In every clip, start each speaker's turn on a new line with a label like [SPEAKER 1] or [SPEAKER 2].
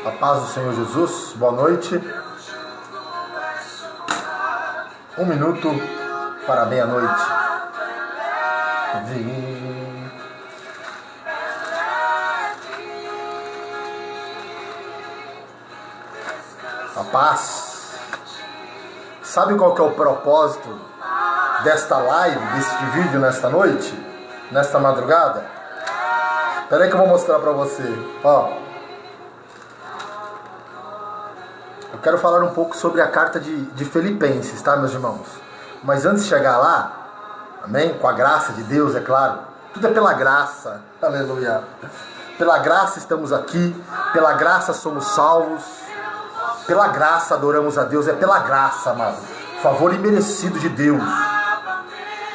[SPEAKER 1] A paz do Senhor Jesus, boa noite. 1 minuto para meia-noite. A paz. Sabe qual que é o propósito desta live, deste vídeo nesta noite? Nesta madrugada? Espera aí que eu vou mostrar para você. Ó. Eu quero falar um pouco sobre a carta de Filipenses, tá, meus irmãos? Mas antes de chegar lá, amém? Com a graça de Deus, é claro. Tudo é pela graça, aleluia. Pela graça estamos aqui, pela graça somos salvos, pela graça adoramos a Deus, é pela graça, amado. Favor imerecido de Deus,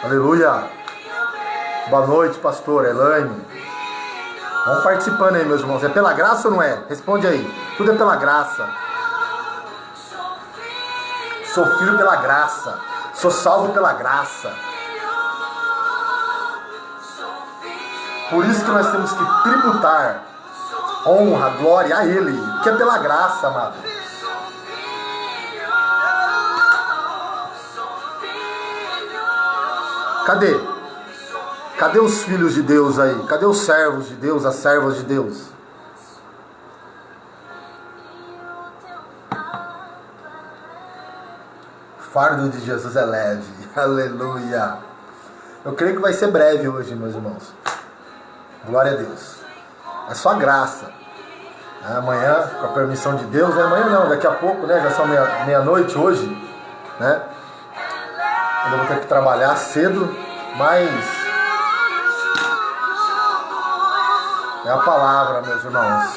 [SPEAKER 1] aleluia. Boa noite, pastor Elaine. Vamos participando aí, meus irmãos. É pela graça ou não é? Responde aí. Tudo é pela graça. Sou filho pela graça, sou salvo pela graça. Por isso que nós temos que tributar honra, glória a Ele, que é pela graça, amado. Cadê? Cadê os filhos de Deus aí? Cadê os servos de Deus, as servas de Deus? O fardo de Jesus é leve, aleluia. Eu creio que vai ser breve hoje, meus irmãos. Glória a Deus. É só graça. Amanhã, com a permissão de Deus, amanhã não, daqui a pouco, né? Já são meia-noite hoje, né? Eu vou ter que trabalhar cedo, mas é a palavra, meus irmãos.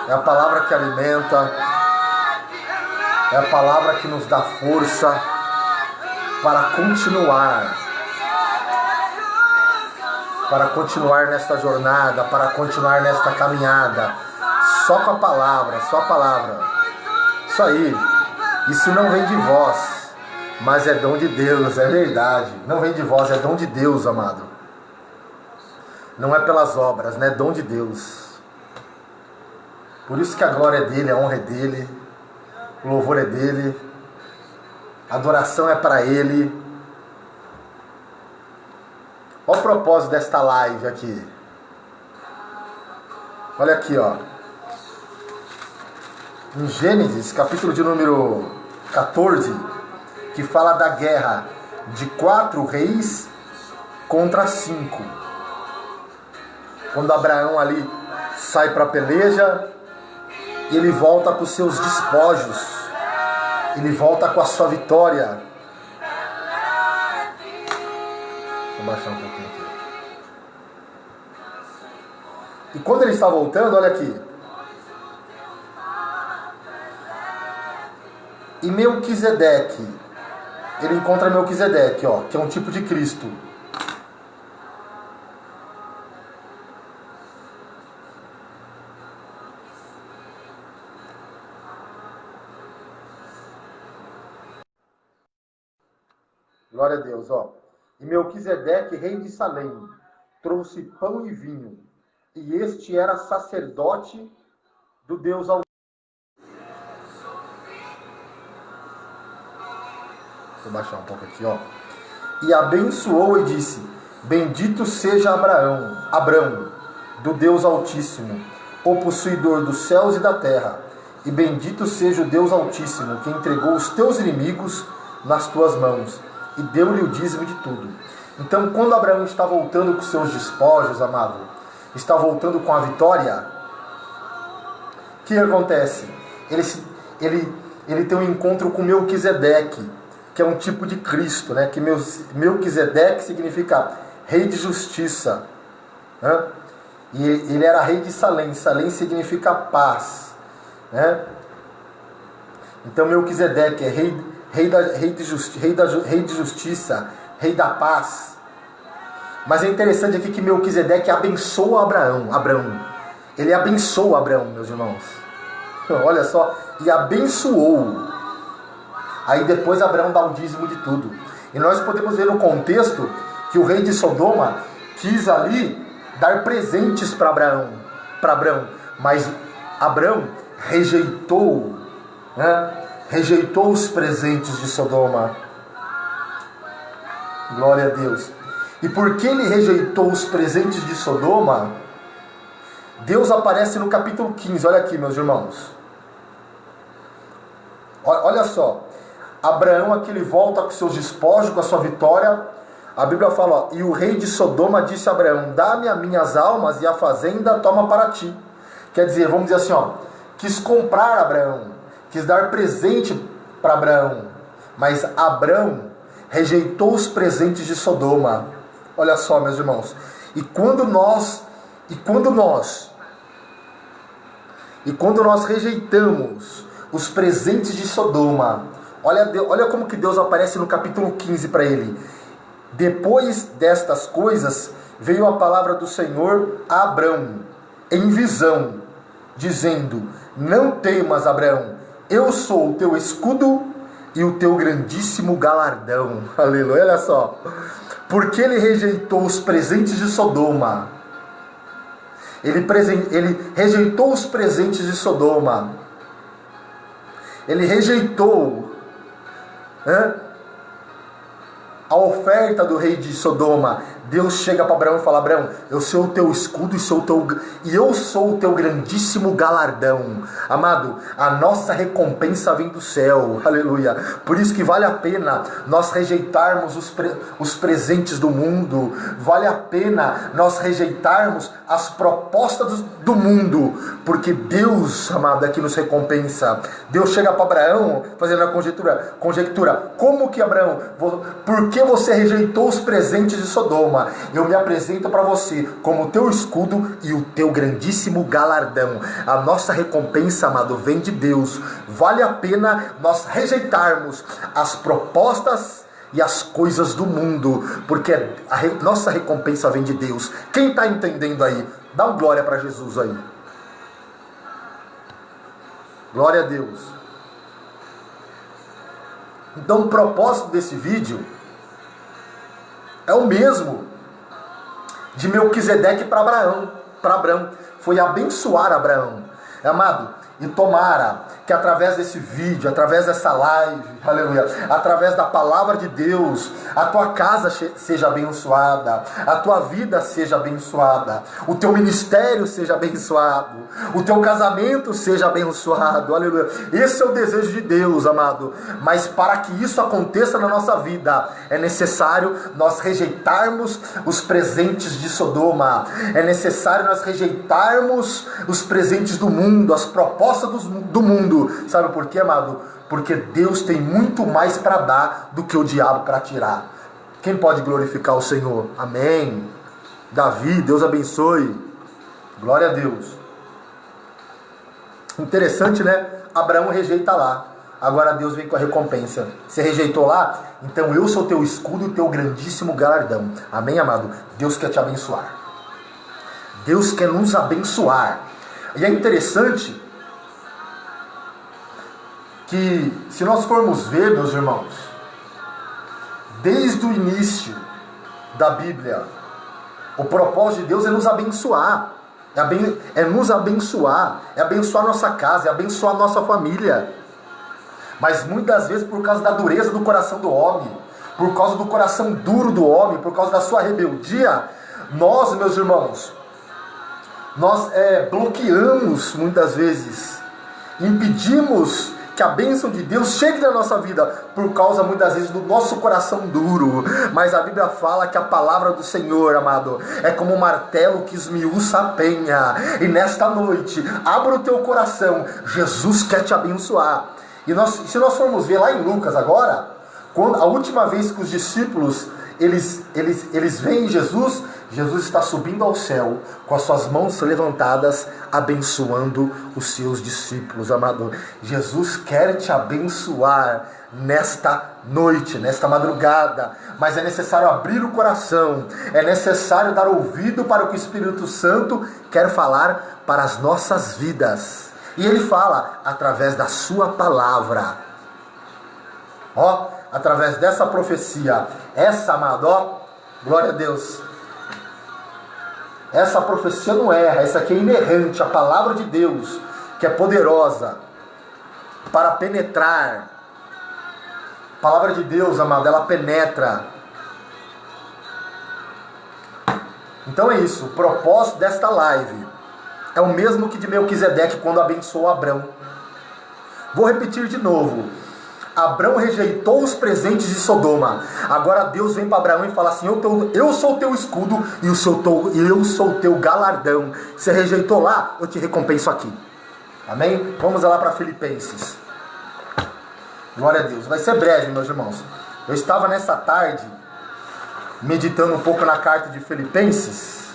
[SPEAKER 1] É a palavra que alimenta. É a palavra que nos dá força para continuar nesta jornada, para continuar nesta caminhada. Só com a palavra, só a palavra. Isso aí. Isso não vem de vós, mas é dom de Deus, é verdade. Não vem de vós, é dom de Deus, amado. Não é pelas obras, né? É dom de Deus. Por isso que a glória é dele, a honra é dele. O louvor é dele, a adoração é para ele. Olha o propósito desta live aqui. Olha aqui, ó. Em Gênesis, capítulo de número 14, que fala da guerra de 4 reis contra 5. Quando Abraão ali sai para a peleja, ele volta com os seus despojos. Ele volta com a sua vitória. Vou baixar um pouquinho aqui. E quando ele está voltando, olha aqui. E Melquisedeque. Ele encontra Melquisedeque, ó, que é um tipo de Cristo. Glória a Deus, ó. E Melquisedeque, rei de Salém, trouxe pão e vinho, e este era sacerdote do Deus Altíssimo. Vou baixar um pouco aqui, ó. E abençoou e disse: bendito seja Abrão, do Deus Altíssimo, o possuidor dos céus e da terra, e bendito seja o Deus Altíssimo, que entregou os teus inimigos nas tuas mãos, e deu-lhe o dízimo de tudo. Então, quando Abraão está voltando com seus despojos, amado, está voltando com a vitória, o que acontece? Ele tem um encontro com Melquisedeque, que é um tipo de Cristo, né? Que Melquisedeque significa rei de justiça, né? E ele era rei de Salém. Salém significa paz, né? Então Melquisedeque é rei de justiça, rei da paz. Mas é interessante aqui que Melquisedeque abençoa Abraão. Ele abençoa Abraão, meus irmãos. Olha só, e abençoou. Aí depois Abraão dá o dízimo de tudo. E nós podemos ver no contexto que o rei de Sodoma quis ali dar presentes para Abraão. Mas Abraão rejeitou, né? Rejeitou os presentes de Sodoma. Glória a Deus. E porque ele rejeitou os presentes de Sodoma, Deus aparece no capítulo 15. Olha aqui, meus irmãos. Olha só. Abraão aqui ele volta com seus despojos, com a sua vitória. A Bíblia fala, ó, e o rei de Sodoma disse a Abraão, dá-me as minhas almas e a fazenda toma para ti. Quer dizer, vamos dizer assim, ó, quis comprar Abraão, quis dar presente para Abraão, mas Abraão rejeitou os presentes de Sodoma. Olha só, meus irmãos. E quando nós rejeitamos os presentes de Sodoma, olha como que Deus aparece no capítulo 15 para ele. Depois destas coisas, veio a palavra do Senhor a Abrão, em visão, dizendo, não temas, Abraão, eu sou o teu escudo e o teu grandíssimo galardão. Aleluia, olha só. Porque ele rejeitou os presentes de Sodoma. Ele rejeitou os presentes de Sodoma. Ele rejeitou a oferta do rei de Sodoma. Deus chega para Abraão e fala, Abraão, eu sou o teu escudo e eu sou o teu grandíssimo galardão. Amado, a nossa recompensa vem do céu. Aleluia. Por isso que vale a pena nós rejeitarmos os presentes do mundo. Vale a pena nós rejeitarmos as propostas do mundo. Porque Deus, amado, aqui nos recompensa. Deus chega para Abraão fazendo a conjectura. Como que, Abraão, por que você rejeitou os presentes de Sodoma? Eu me apresento para você como o teu escudo e o teu grandíssimo galardão. A nossa recompensa, amado, vem de Deus. Vale a pena nós rejeitarmos as propostas e as coisas do mundo, porque a nossa recompensa vem de Deus. Quem está entendendo aí? Dá um glória para Jesus aí. Glória a Deus. Então o propósito desse vídeo é o mesmo de Melquisedeque para Abraão. Foi abençoar Abraão. Amado, e tomara que através desse vídeo, através dessa live, aleluia, através da palavra de Deus, a tua casa seja abençoada, a tua vida seja abençoada, o teu ministério seja abençoado, o teu casamento seja abençoado, aleluia. Esse é o desejo de Deus, amado. Mas para que isso aconteça na nossa vida, é necessário nós rejeitarmos os presentes de Sodoma, é necessário nós rejeitarmos os presentes do mundo, as propostas do mundo. Sabe por quê, amado? Porque Deus tem muito mais para dar do que o diabo para tirar. Quem pode glorificar o Senhor? Amém. Davi, Deus abençoe. Glória a Deus. Interessante, né? Abraão rejeita lá. Agora Deus vem com a recompensa. Você rejeitou lá? Então eu sou teu escudo e teu grandíssimo galardão. Amém, amado? Deus quer te abençoar. Deus quer nos abençoar. E é interessante que, se nós formos ver, meus irmãos, desde o início da Bíblia, o propósito de Deus é nos abençoar. É nos abençoar. É abençoar nossa casa, é abençoar nossa família. Mas muitas vezes por causa da dureza do coração do homem, por causa do coração duro do homem, por causa da sua rebeldia, nós, meus irmãos, nós bloqueamos muitas vezes, impedimos que a bênção de Deus chegue na nossa vida, por causa muitas vezes do nosso coração duro. Mas a Bíblia fala que a palavra do Senhor, amado, é como um martelo que esmiuça a penha. E nesta noite, abra o teu coração, Jesus quer te abençoar. E se nós formos ver lá em Lucas agora, a última vez que os discípulos eles veem Jesus, Jesus está subindo ao céu com as suas mãos levantadas, abençoando os seus discípulos, amado. Jesus quer te abençoar nesta noite, nesta madrugada, mas é necessário abrir o coração, é necessário dar ouvido para o que o Espírito Santo quer falar para as nossas vidas. E Ele fala através da sua palavra. Através dessa profecia, essa, amado, glória a Deus. Essa profecia não erra, essa aqui é inerrante, a palavra de Deus que é poderosa para penetrar. A palavra de Deus, amado, ela penetra. Então é isso, o propósito desta live é o mesmo que de Melquisedeque quando abençoou Abrão. Vou repetir de novo. Abrão rejeitou os presentes de Sodoma. Agora Deus vem para Abraão e fala assim: eu sou o teu escudo e eu sou o teu galardão. Você rejeitou lá, eu te recompenso aqui. Amém? Vamos lá para Filipenses. Glória a Deus. Vai ser breve, meus irmãos. Eu estava nessa tarde meditando um pouco na carta de Filipenses.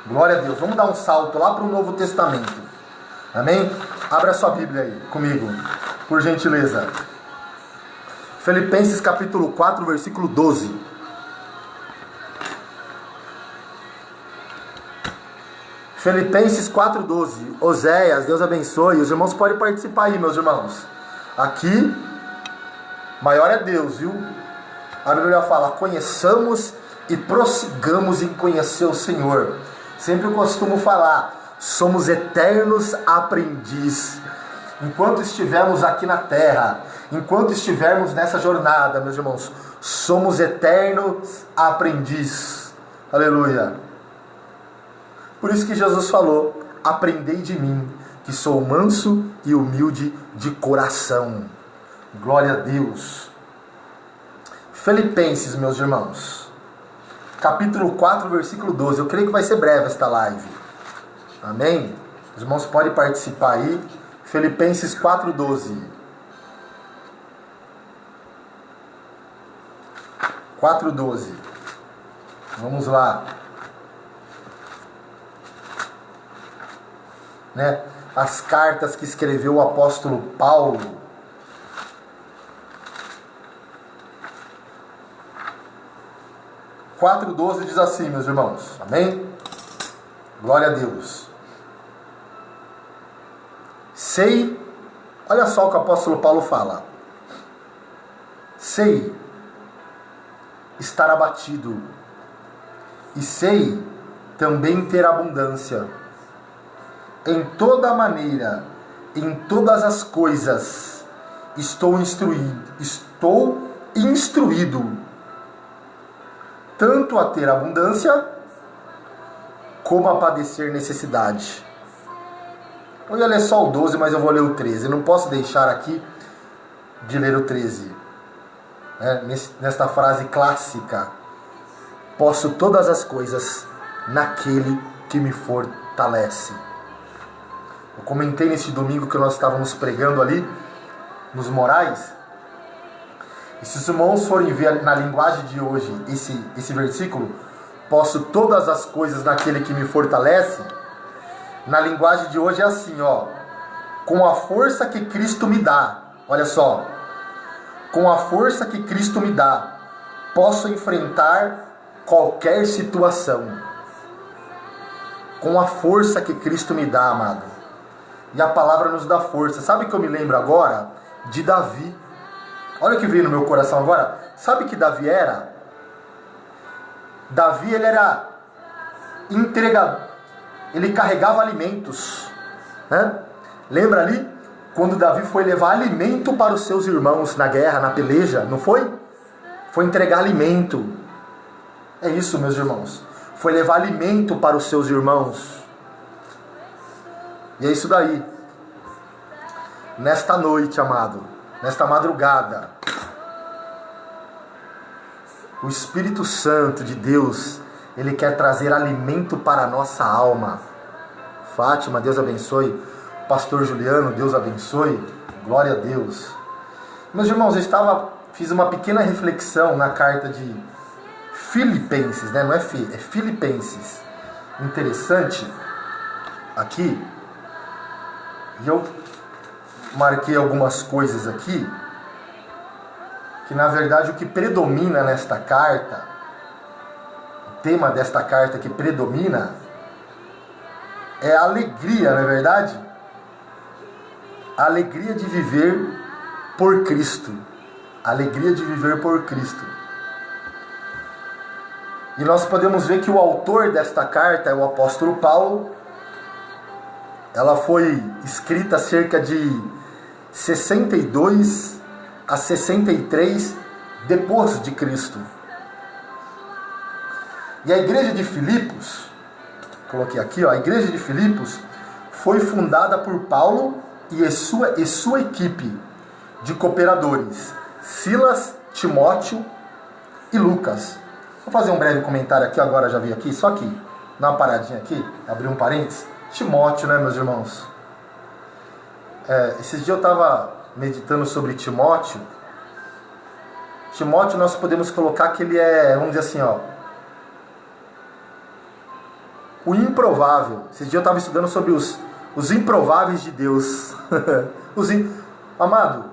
[SPEAKER 1] Glória a Deus. Vamos dar um salto lá para o Novo Testamento. Amém? Abra sua Bíblia aí comigo, por gentileza. Filipenses capítulo 4, versículo 12. Filipenses 4, 12. Oséias, Deus abençoe. Os irmãos podem participar aí, meus irmãos. Aqui, maior é Deus, viu? A Bíblia fala: conheçamos e prossigamos em conhecer o Senhor. Sempre eu costumo falar: somos eternos aprendizes. Enquanto estivermos aqui na terra, enquanto estivermos nessa jornada, meus irmãos, somos eternos aprendizes. Aleluia. Por isso que Jesus falou: aprendei de mim, que sou manso e humilde de coração. Glória a Deus. Filipenses, meus irmãos, capítulo 4, versículo 12. Eu creio que vai ser breve esta live. Amém? Os irmãos podem participar aí. Filipenses 4, 12. 4, 12. Vamos lá. Né? As cartas que escreveu o apóstolo Paulo. Quatro 12 diz assim, meus irmãos. Amém? Glória a Deus. Sei, olha só o que o apóstolo Paulo fala. Sei estar abatido, e sei também ter abundância. Em toda maneira, em todas as coisas, estou instruído, tanto a ter abundância, como a padecer necessidade. Eu ia ler só o 12, mas eu vou ler o 13. Eu não posso deixar aqui de ler o 13. Nesta frase clássica: posso todas as coisas naquele que me fortalece. Eu comentei neste domingo que nós estávamos pregando ali, nos Morais. E se os irmãos forem ver na linguagem de hoje esse versículo, posso todas as coisas naquele que me fortalece, na linguagem de hoje é assim, ó: com a força que Cristo me dá. Olha só. Com a força que Cristo me dá, posso enfrentar qualquer situação. Com a força que Cristo me dá, amado. E a palavra nos dá força. Sabe o que eu me lembro agora? De Davi. Olha o que veio no meu coração agora. Sabe que Davi era? Davi, ele era entregador. Ele carregava alimentos. Né? Lembra ali? Quando Davi foi levar alimento para os seus irmãos na guerra, na peleja, não foi? Foi entregar alimento. É isso, meus irmãos. Foi levar alimento para os seus irmãos. E é isso daí. Nesta noite, amado, nesta madrugada, o Espírito Santo de Deus, Ele quer trazer alimento para a nossa alma. Fátima, Deus abençoe. Pastor Juliano, Deus abençoe. Glória a Deus. Meus irmãos, fiz uma pequena reflexão na carta de Filipenses, né? Não é Filipenses. Interessante aqui. E eu marquei algumas coisas aqui, que na verdade o que predomina nesta carta, o tema desta carta que predomina, é a alegria, não é verdade? A alegria de viver por Cristo. A alegria de viver por Cristo. E nós podemos ver que o autor desta carta é o apóstolo Paulo. ela foi escrita cerca de 62 a 63 depois de Cristo. E a igreja de Filipos, coloquei aqui, ó, a igreja de Filipos foi fundada por Paulo e sua equipe de cooperadores, Silas, Timóteo e Lucas. Vou fazer um breve comentário aqui, agora já vi aqui, só aqui, dá uma paradinha aqui, abrir um parênteses. Timóteo, né, meus irmãos? Esses dias eu estava meditando sobre Timóteo. Timóteo nós podemos colocar que ele é, vamos dizer assim, ó, o improvável. Esses dias eu estava estudando sobre os improváveis de Deus. Amado,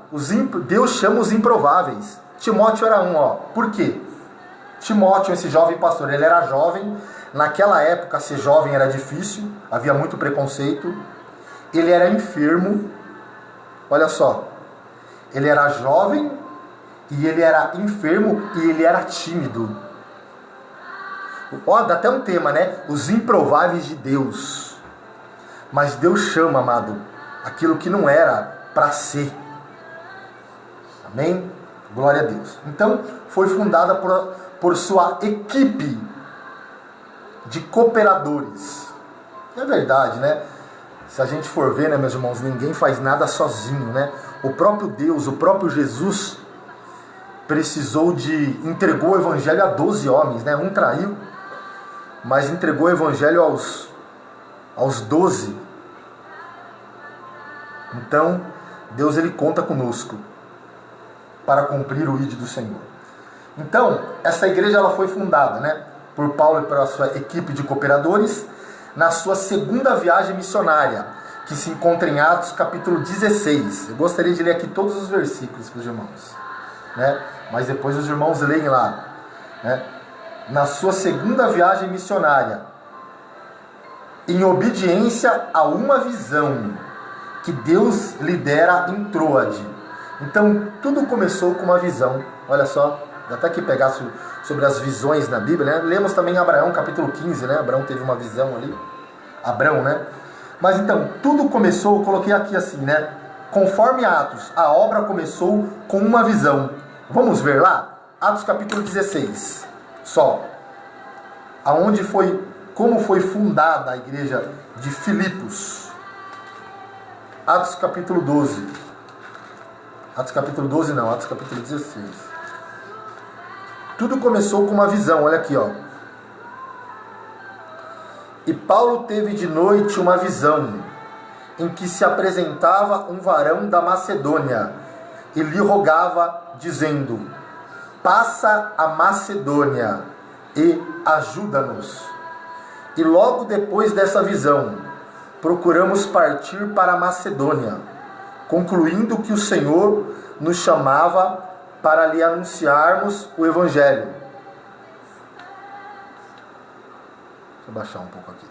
[SPEAKER 1] Deus chama os improváveis. Timóteo era um, ó. Por quê? Timóteo, esse jovem pastor, ele era jovem. Naquela época, ser jovem era difícil. Havia muito preconceito. Ele era enfermo. Olha só. Ele era jovem e ele era enfermo e ele era tímido. Ó, dá até um tema, né? Os improváveis de Deus. Mas Deus chama, amado, aquilo que não era para ser. Amém? Glória a Deus. Então, foi fundada por sua equipe de cooperadores. É verdade, né? Se a gente for ver, né, meus irmãos, ninguém faz nada sozinho, né? O próprio Deus, o próprio Jesus entregou o evangelho a 12 homens, né? Um traiu, mas entregou o evangelho aos 12. Então, Deus, ele conta conosco para cumprir o ídolo do Senhor. Então, essa igreja ela foi fundada, né, por Paulo e pela sua equipe de cooperadores na sua segunda viagem missionária, que se encontra em Atos capítulo 16. Eu gostaria de ler aqui todos os versículos para os irmãos, né? Mas depois os irmãos leem lá, né? Na sua segunda viagem missionária, em obediência a uma visão que Deus lhe dera em Troade. Então, tudo começou com uma visão. Olha só, dá até que pegar sobre as visões na Bíblia, né? Lemos também Abraão, capítulo 15, né? Abraão teve uma visão ali. Abrão, né? Mas então, tudo começou, eu coloquei aqui assim, né? Conforme Atos, a obra começou com uma visão. Vamos ver lá? Atos capítulo 16. Só. Como foi fundada a igreja de Filipos. Atos capítulo 12. Atos capítulo 12 não, Atos capítulo 16. Tudo começou com uma visão, olha aqui, ó. E Paulo teve de noite uma visão, em que se apresentava um varão da Macedônia, e lhe rogava, dizendo: passa a Macedônia e ajuda-nos. E logo depois dessa visão, procuramos partir para a Macedônia, concluindo que o Senhor nos chamava para lhe anunciarmos o Evangelho. Deixa eu baixar um pouco aqui.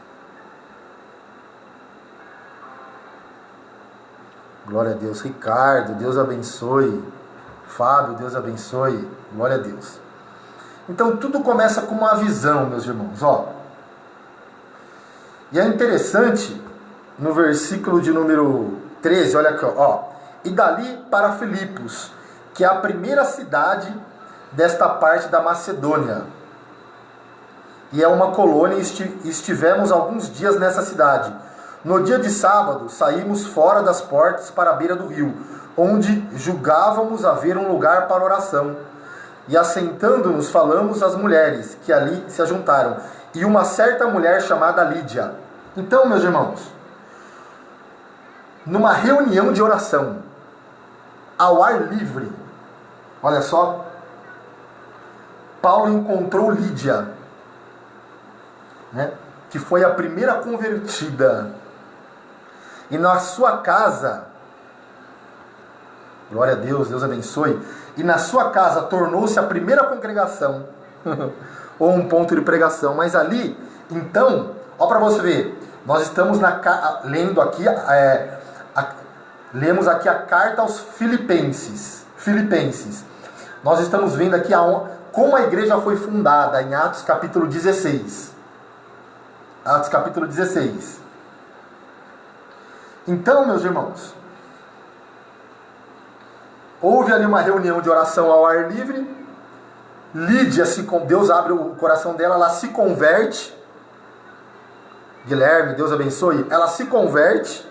[SPEAKER 1] Glória a Deus. Ricardo, Deus abençoe. Fábio, Deus abençoe. Glória a Deus. Então tudo começa com uma visão, meus irmãos. Ó. E é interessante, no versículo de número 13, olha aqui, ó. E dali para Filipos, que é a primeira cidade desta parte da Macedônia. E é uma colônia, e estivemos alguns dias nessa cidade. No dia de sábado, saímos fora das portas para a beira do rio, onde julgávamos haver um lugar para oração. E assentando-nos, falamos às mulheres que ali se ajuntaram, e uma certa mulher chamada Lídia. Então, meus irmãos, numa reunião de oração, ao ar livre, olha só, Paulo encontrou Lídia, né, que foi a primeira convertida. E na sua casa, glória a Deus, Deus abençoe, e na sua casa tornou-se a primeira congregação, ou um ponto de pregação. Mas ali, então, ó, para você ver, nós estamos lendo aqui, lemos aqui a carta aos Filipenses. Nós estamos vendo aqui como a igreja foi fundada em Atos capítulo 16. Atos capítulo 16. Então, meus irmãos, houve ali uma reunião de oração ao ar livre. Lídia, Deus abre o coração dela, ela se converte. Guilherme, Deus abençoe. Ela se converte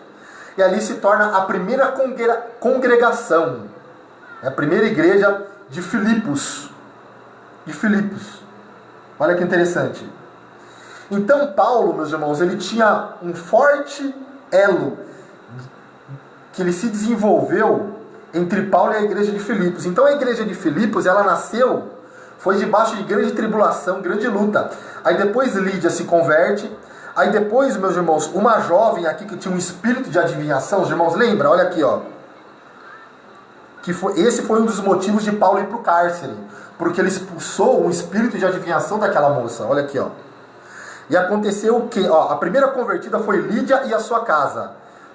[SPEAKER 1] e ali se torna a primeira congregação, a primeira igreja de Filipos. Olha que interessante. Então Paulo, meus irmãos, ele tinha um forte elo que ele se desenvolveu entre Paulo e a igreja de Filipos. Então a igreja de Filipos, ela nasceu, foi debaixo de grande tribulação, grande luta. Aí depois Lídia se converte. Aí depois, meus irmãos, uma jovem aqui que tinha um espírito de adivinhação. Os irmãos lembram? Olha aqui, ó. Esse foi um dos motivos de Paulo ir para o cárcere. Porque ele expulsou um espírito de adivinhação daquela moça. Olha aqui, ó. E aconteceu o quê? Ó, a primeira convertida foi Lídia e a sua casa.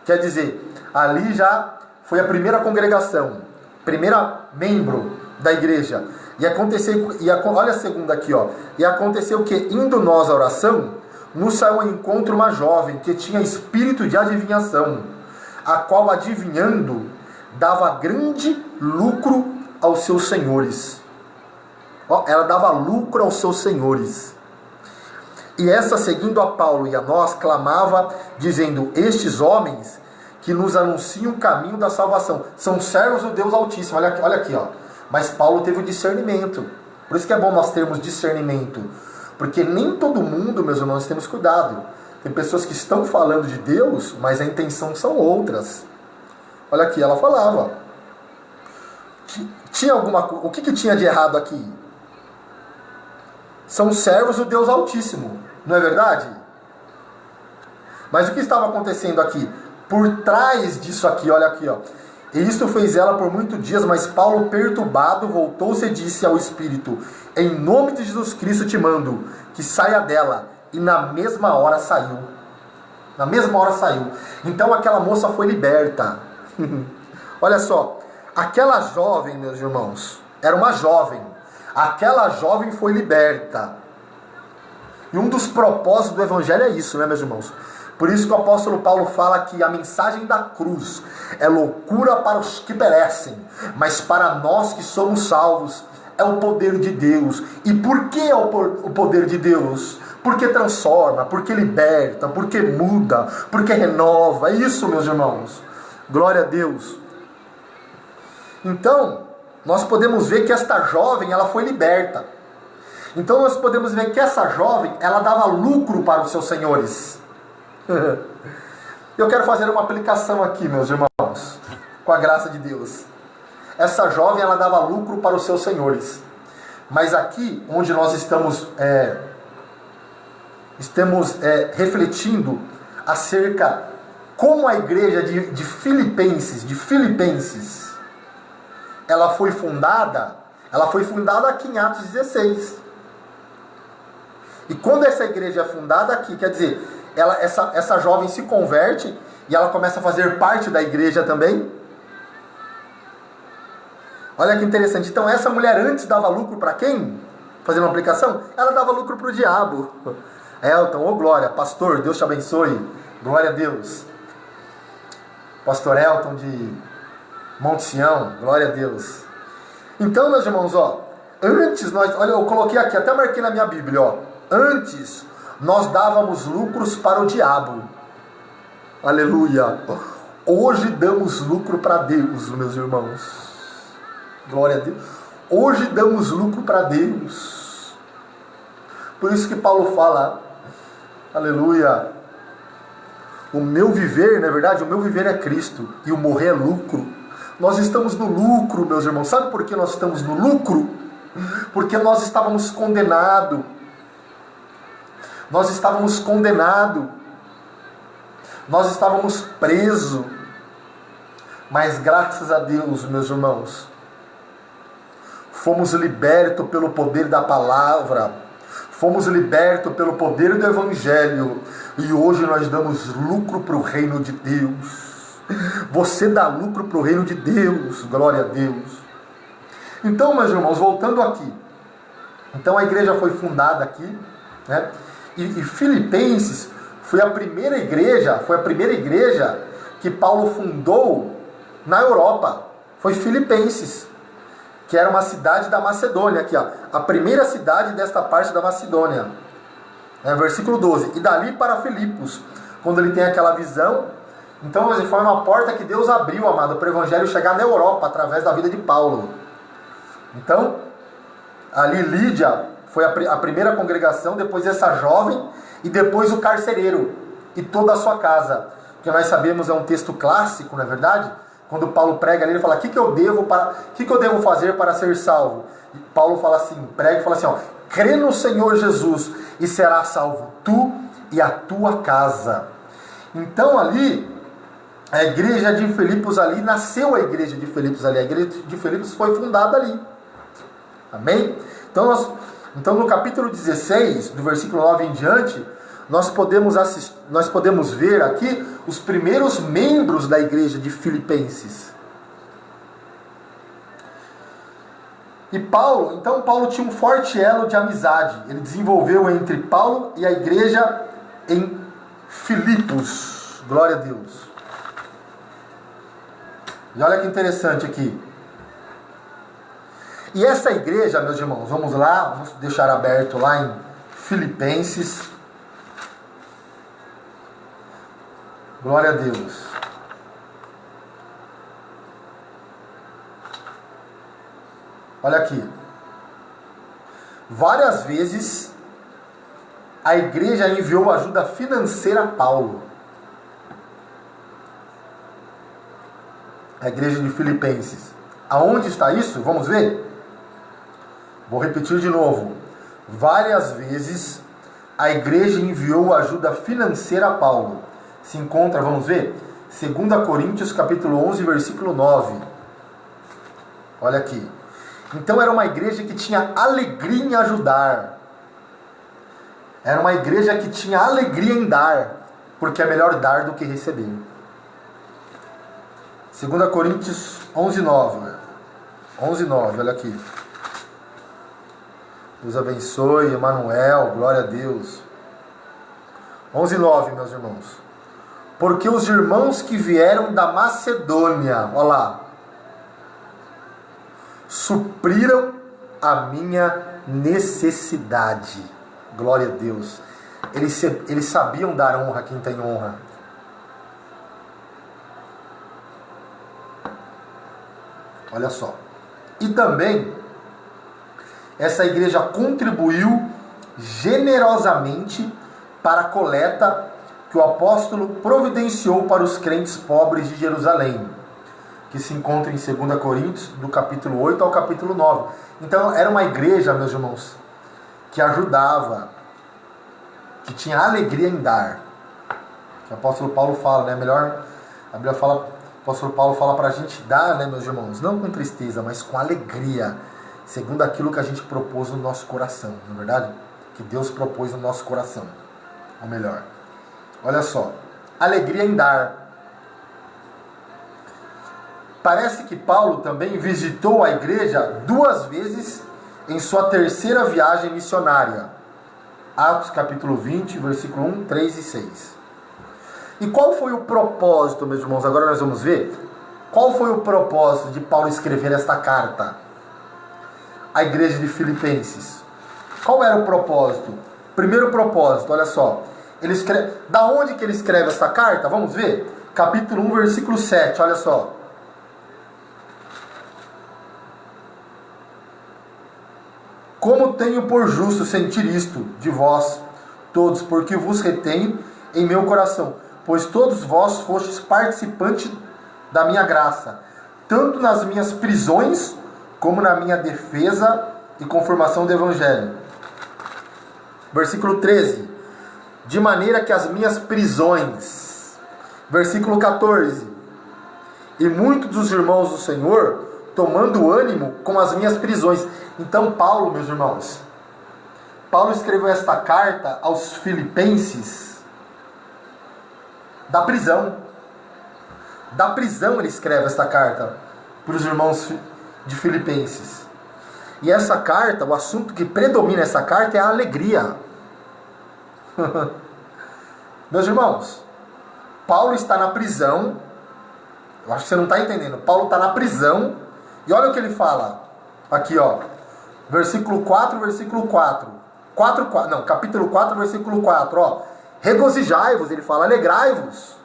[SPEAKER 1] Quer dizer, ali já foi a primeira congregação. Primeira membro da igreja. E aconteceu, olha a segunda aqui, ó. E aconteceu o quê? Indo nós à oração, nos saiu ao encontro uma jovem que tinha espírito de adivinhação, a qual, adivinhando, dava grande lucro aos seus senhores. Ó, ela dava lucro aos seus senhores. E essa, seguindo a Paulo e a nós, clamava, dizendo: estes homens que nos anunciam o caminho da salvação são servos do Deus Altíssimo. Olha aqui, ó. Mas Paulo teve o discernimento. Por isso que é bom nós termos discernimento. Porque nem todo mundo, meus irmãos, temos cuidado. Tem pessoas que estão falando de Deus, mas a intenção são outras. Olha aqui, ela falava. O que tinha de errado aqui? São servos do Deus Altíssimo, não é verdade? Mas o que estava acontecendo aqui? Por trás disso aqui, olha aqui, ó. E isto fez ela por muitos dias, mas Paulo, perturbado, voltou-se e disse ao Espírito: em nome de Jesus Cristo te mando, que saia dela. E na mesma hora saiu. Na mesma hora saiu. Então aquela moça foi liberta. Olha só, aquela jovem, meus irmãos, era uma jovem. Aquela jovem foi liberta. E um dos propósitos do Evangelho é isso, né, meus irmãos? Por isso que o apóstolo Paulo fala que a mensagem da cruz é loucura para os que perecem, mas para nós que somos salvos é o poder de Deus. E por que é o poder de Deus? Porque transforma, porque liberta, porque muda, porque renova. É isso, meus irmãos. Glória a Deus. Então, nós podemos ver que esta jovem, ela foi liberta. Então nós podemos ver que essa jovem, ela dava lucro para os seus senhores. Eu quero fazer uma aplicação aqui, meus irmãos, com a graça de Deus. Essa jovem, ela dava lucro para os seus senhores. Mas aqui, onde nós estamos refletindo acerca como a igreja de Filipenses, ela foi fundada aqui em Atos 16. E quando essa igreja é fundada aqui, quer dizer, essa jovem se converte e ela começa a fazer parte da igreja também. Olha que interessante. Então essa mulher antes dava lucro para quem? Fazendo uma aplicação? Ela dava lucro para o diabo. Elton, glória. Pastor, Deus te abençoe. Glória a Deus. Pastor Elton de Monte Sião. Glória a Deus. Então, meus irmãos, antes olha, eu coloquei aqui, até marquei na minha Bíblia, antes nós dávamos lucros para o diabo. Aleluia. Hoje damos lucro para Deus, meus irmãos. Glória a Deus. Hoje damos lucro para Deus. Por isso que Paulo fala, aleluia, o meu viver, na verdade, o meu viver é Cristo e o morrer é lucro. Nós estamos no lucro, meus irmãos. Sabe por que nós estamos no lucro? Porque nós estávamos condenados. Nós estávamos condenados. Nós estávamos presos. Mas graças a Deus, meus irmãos, fomos libertos pelo poder da palavra. Fomos libertos pelo poder do Evangelho. E hoje nós damos lucro para o reino de Deus. Você dá lucro para o reino de Deus. Glória a Deus. Então, meus irmãos, voltando aqui. Então a igreja foi fundada aqui, né? E Filipenses foi a primeira igreja que Paulo fundou na Europa. Foi Filipenses, que era uma cidade da Macedônia. Aqui, ó, a primeira cidade desta parte da Macedônia. Versículo 12. E dali para Filipos, quando ele tem aquela visão. Então foi uma porta que Deus abriu, amado, para o evangelho chegar na Europa, através da vida de Paulo. Então, ali Lídia foi a primeira congregação, depois essa jovem, e depois o carcereiro, e toda a sua casa. Que nós sabemos é um texto clássico, não é verdade? Quando Paulo prega ali, ele fala, o que eu devo fazer para ser salvo? E Paulo fala assim, prega e fala assim, ó, crê no Senhor Jesus e serás salvo, tu e a tua casa. Então ali, a igreja de Filipos ali, nasceu a igreja de Filipos ali, a igreja de Filipos foi fundada ali. Amém? Então no capítulo 16, do versículo 9 em diante, nós podemos ver aqui os primeiros membros da igreja de Filipenses. E Paulo tinha um forte elo de amizade. Ele desenvolveu entre Paulo e a igreja em Filipos. Glória a Deus. E olha que interessante aqui. E essa igreja, meus irmãos, vamos lá, vamos deixar aberto lá em Filipenses. Glória a Deus. Olha aqui. Várias vezes a igreja enviou ajuda financeira a Paulo. A igreja de Filipenses. Aonde está isso? Vamos ver? Vou repetir de novo. Várias vezes a igreja enviou ajuda financeira a Paulo. Se encontra, vamos ver? 2 Coríntios capítulo 11, versículo 9. Olha aqui. Então era uma igreja que tinha alegria em ajudar. Era uma igreja que tinha alegria em dar. Porque é melhor dar do que receber. 2 Coríntios 11, 9. 11, 9, olha aqui. Deus abençoe, Emanuel, glória a Deus. 11, 9, meus irmãos. Porque os irmãos que vieram da Macedônia, olha lá, supriram a minha necessidade. Glória a Deus. Eles sabiam dar honra a quem tem honra. Olha só. E também, essa igreja contribuiu generosamente para a coleta que o apóstolo providenciou para os crentes pobres de Jerusalém, que se encontra em 2 Coríntios, do capítulo 8 ao capítulo 9. Então era uma igreja, meus irmãos, que ajudava, que tinha alegria em dar. O apóstolo Paulo fala, né? Melhor, a Bíblia fala, o apóstolo Paulo fala para a gente dar, né, meus irmãos? Não com tristeza, mas com alegria, segundo aquilo que a gente propôs no nosso coração, não é verdade? Que Deus propôs no nosso coração, ou melhor. Olha só, alegria em dar. Parece que Paulo também visitou a igreja 2 vezes em sua terceira viagem missionária. Atos capítulo 20, versículo 1, 3 e 6. E qual foi o propósito, meus irmãos? Agora nós vamos ver. Qual foi o propósito de Paulo escrever esta carta à igreja de Filipenses? Qual era o propósito? Primeiro propósito, olha só. Da onde que ele escreve essa carta? Vamos ver? Capítulo 1, versículo 7, olha só. Como tenho por justo sentir isto de vós todos, porque vos retenho em meu coração, pois todos vós fostes participantes da minha graça, tanto nas minhas prisões, como na minha defesa e confirmação do Evangelho. Versículo 13. De maneira que as minhas prisões. Versículo 14. E muitos dos irmãos do Senhor, tomando ânimo com as minhas prisões. Então Paulo, meus irmãos, Paulo escreveu esta carta aos filipenses da prisão. Da prisão ele escreve esta carta para os irmãos de Filipenses. E essa carta, o assunto que predomina essa carta é a alegria. Meus irmãos, Paulo está na prisão Eu acho que você não está entendendo. Paulo está na prisão. E olha o que ele fala. Aqui, ó. Versículo 4, versículo 4. Capítulo 4, versículo 4. Ó. Regozijai-vos. Ele fala, alegrai-vos.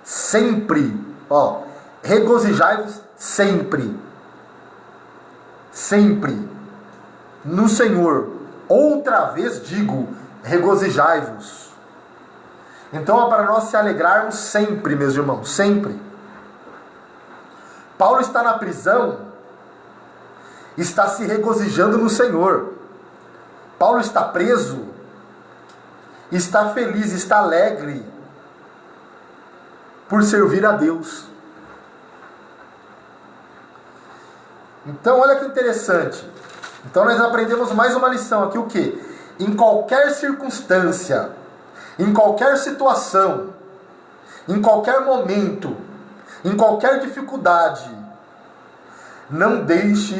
[SPEAKER 1] Sempre. Ó. Regozijai-vos sempre. Sempre. No Senhor. Outra vez digo, regozijai-vos. Então é para nós se alegrarmos sempre, meus irmãos. Sempre. Paulo está na prisão, está se regozijando no Senhor. Paulo está preso, está feliz, está alegre por servir a Deus. Então olha que interessante. Então nós aprendemos mais uma lição aqui, o quê? Em qualquer circunstância, em qualquer situação, em qualquer momento, em qualquer dificuldade, não deixe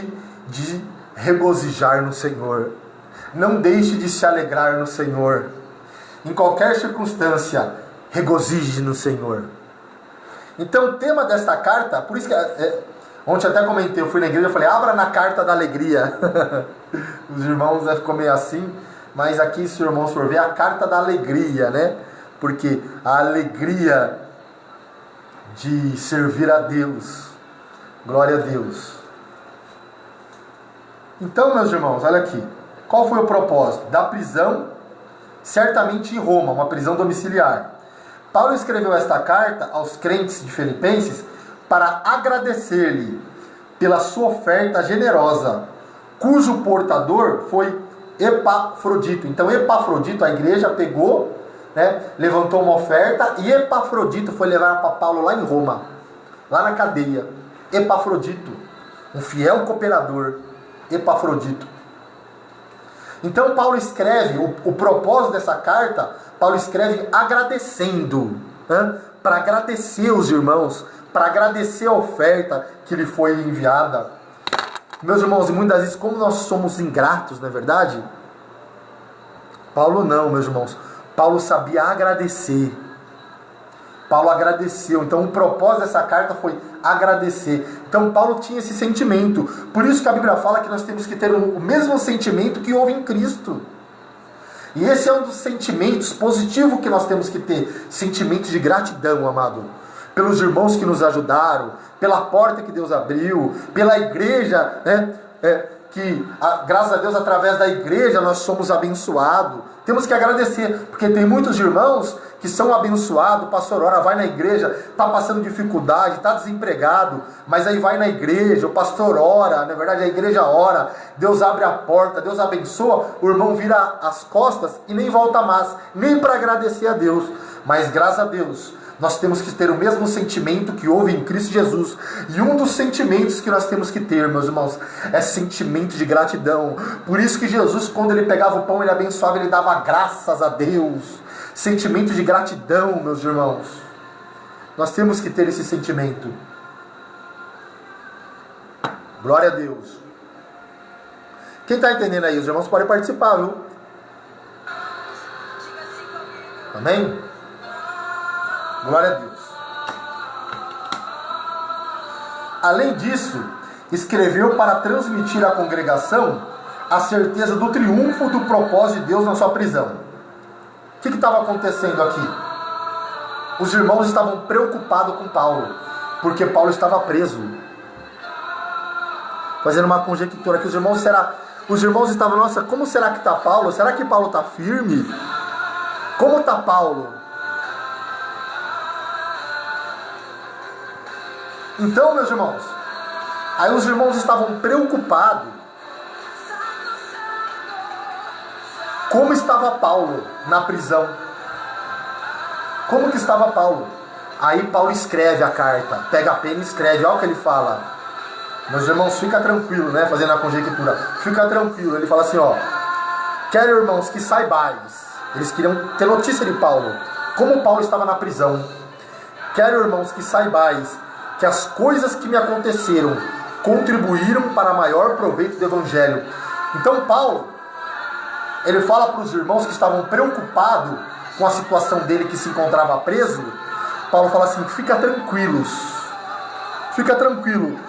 [SPEAKER 1] de regozijar no Senhor. Não deixe de se alegrar no Senhor. Em qualquer circunstância, regozije no Senhor. Então o tema desta carta, por isso que ontem até comentei, eu fui na igreja e falei, abra na carta da alegria. Os irmãos ficou meio assim, mas aqui, se o irmão for ver, a carta da alegria, né? Porque a alegria de servir a Deus. Glória a Deus. Então, meus irmãos, olha aqui. Qual foi o propósito? Da prisão, certamente em Roma, uma prisão domiciliar. Paulo escreveu esta carta aos crentes de Filipenses para agradecer-lhe pela sua oferta generosa, cujo portador foi Epafrodito. Então, Epafrodito, a igreja pegou, né, levantou uma oferta, e Epafrodito foi levar para Paulo lá em Roma, lá na cadeia. Epafrodito, um fiel cooperador, Epafrodito. Então Paulo escreve, o propósito dessa carta, Paulo escreve agradecendo, né, para agradecer os irmãos, para agradecer a oferta que lhe foi enviada. Meus irmãos, e muitas vezes, como nós somos ingratos, não é verdade? Paulo não, meus irmãos. Paulo sabia agradecer. Paulo agradeceu. Então o propósito dessa carta foi agradecer. Então Paulo tinha esse sentimento. Por isso que a Bíblia fala que nós temos que ter o mesmo sentimento que houve em Cristo. E esse é um dos sentimentos positivos que nós temos que ter. Sentimento de gratidão, amado. Pelos irmãos que nos ajudaram, pela porta que Deus abriu, pela igreja, né? Graças a Deus, através da igreja nós somos abençoados. Temos que agradecer, porque tem muitos irmãos que são abençoados. O pastor ora, vai na igreja, está passando dificuldade, está desempregado, mas aí vai na igreja, o pastor ora, na verdade a igreja ora, Deus abre a porta, Deus abençoa, o irmão vira as costas e nem volta mais, nem para agradecer a Deus. Mas graças a Deus, nós temos que ter o mesmo sentimento que houve em Cristo Jesus. E um dos sentimentos que nós temos que ter, meus irmãos, é sentimento de gratidão. Por isso que Jesus, quando ele pegava o pão, ele abençoava, ele dava graças a Deus. Sentimento de gratidão, meus irmãos. Nós temos que ter esse sentimento. Glória a Deus. Quem está entendendo aí? Os irmãos podem participar, viu? Amém? Glória a Deus. Além disso, escreveu para transmitir à congregação a certeza do triunfo do propósito de Deus na sua prisão. O que estava acontecendo aqui? Os irmãos estavam preocupados com Paulo, porque Paulo estava preso. Fazendo uma conjectura que os irmãos estavam, nossa, como será que está Paulo? Será que Paulo está firme? Como está Paulo? Então, meus irmãos, aí os irmãos estavam preocupados. Como estava Paulo na prisão? Como que estava Paulo? Aí Paulo escreve a carta, pega a pena e escreve, olha o que ele fala. Meus irmãos, fica tranquilo, né? Fazendo a conjectura, fica tranquilo. Ele fala assim, ó: quero, irmãos, que saibais. Eles queriam ter notícia de Paulo, como Paulo estava na prisão. Quero, irmãos, que saibais que as coisas que me aconteceram contribuíram para maior proveito do Evangelho. Então Paulo, ele fala para os irmãos que estavam preocupados com a situação dele, que se encontrava preso. Paulo fala assim: fica tranquilos, Fica tranquilo,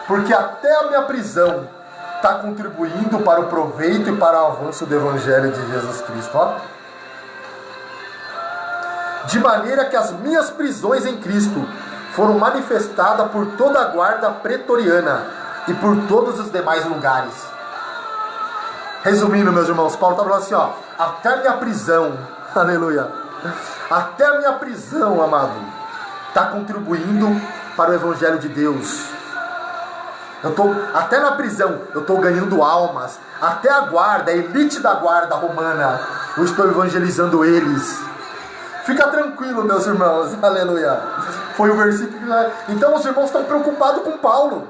[SPEAKER 1] porque até a minha prisão está contribuindo para o proveito e para o avanço do Evangelho de Jesus Cristo. Ó. De maneira que as minhas prisões em Cristo foram manifestadas por toda a guarda pretoriana e por todos os demais lugares. Resumindo, meus irmãos, Paulo está falando assim, ó, até a minha prisão, aleluia, até a minha prisão, amado, está contribuindo para o Evangelho de Deus. Até na prisão, eu estou ganhando almas. Até a guarda, a elite da guarda romana, eu estou evangelizando eles. Fica tranquilo, meus irmãos, aleluia. Foi o versículo que... Então os irmãos estão preocupados com Paulo.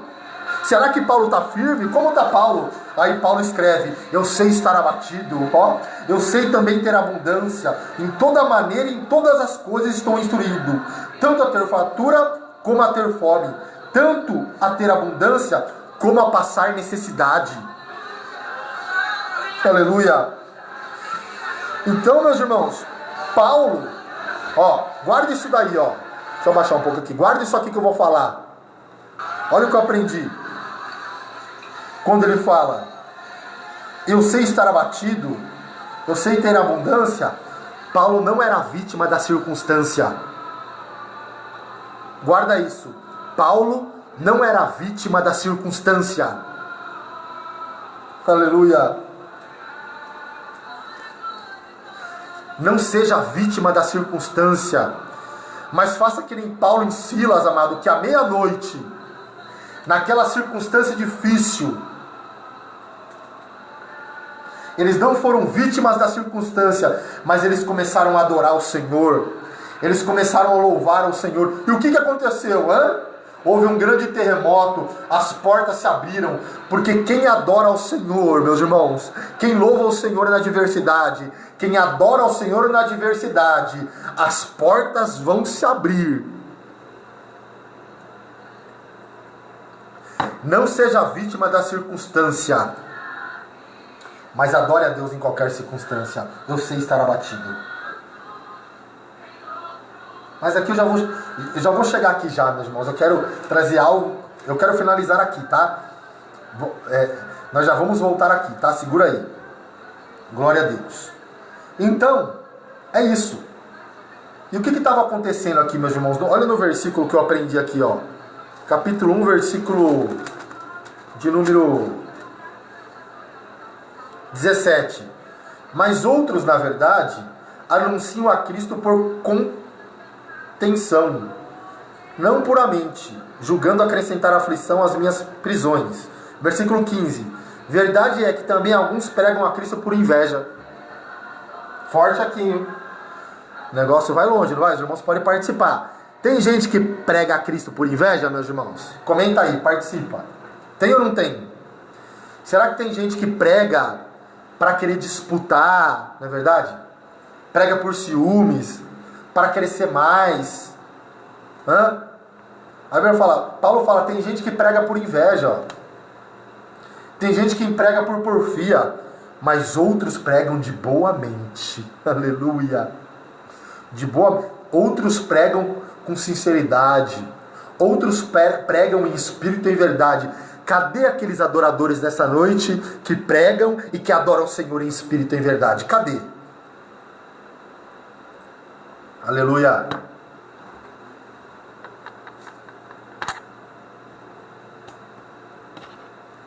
[SPEAKER 1] Será que Paulo está firme? Como está Paulo? Aí Paulo escreve, eu sei estar abatido, ó. Eu sei também ter abundância. Em toda maneira, em todas as coisas estou instruído, tanto a ter fartura como a ter fome, tanto a ter abundância como a passar necessidade. Aleluia. Então, meus irmãos, Paulo, ó, guarda isso daí, ó. Deixa eu baixar um pouco aqui. Guarda isso aqui que eu vou falar. Olha o que eu aprendi. Quando ele fala, eu sei estar abatido, eu sei ter abundância, Paulo não era vítima da circunstância. Guarda isso. Paulo não era vítima da circunstância. Aleluia. Não seja vítima da circunstância, mas faça que nem Paulo e Silas, amado, que à meia-noite, naquela circunstância difícil, eles não foram vítimas da circunstância, mas eles começaram a adorar o Senhor. Eles começaram a louvar o Senhor. E o que aconteceu? Houve um grande terremoto, as portas se abriram, porque quem adora ao Senhor, meus irmãos, quem louva o Senhor na adversidade, quem adora ao Senhor na adversidade, as portas vão se abrir. Não seja vítima da circunstância, mas adore a Deus em qualquer circunstância. Eu sei estar abatido. Mas aqui eu já vou chegar aqui já, meus irmãos. Eu quero trazer algo, eu quero finalizar aqui, tá? Nós já vamos voltar aqui, tá? Segura aí. Glória a Deus. Então, é isso. E o que estava acontecendo aqui, meus irmãos? Olha no versículo que eu aprendi aqui, ó. Capítulo 1, versículo de número 17. Mas outros, na verdade, anunciam a Cristo por contenção, não puramente, julgando acrescentar aflição às minhas prisões. Versículo 15. Verdade é que também alguns pregam a Cristo por inveja. Forte aqui, hein? O negócio vai longe, não vai? Os irmãos podem participar. Tem gente que prega a Cristo por inveja, meus irmãos? Comenta aí, participa. Tem ou não tem? Será que tem gente que prega para querer disputar, não é verdade? Prega por ciúmes, para querer ser mais. Aí Paulo fala, tem gente que prega por inveja, ó. Tem gente que prega por porfia, mas outros pregam de boa mente. Aleluia. Outros pregam com sinceridade. Outros pregam em espírito e em verdade. Cadê aqueles adoradores nessa noite que pregam e que adoram o Senhor em espírito e em verdade? Cadê? Aleluia.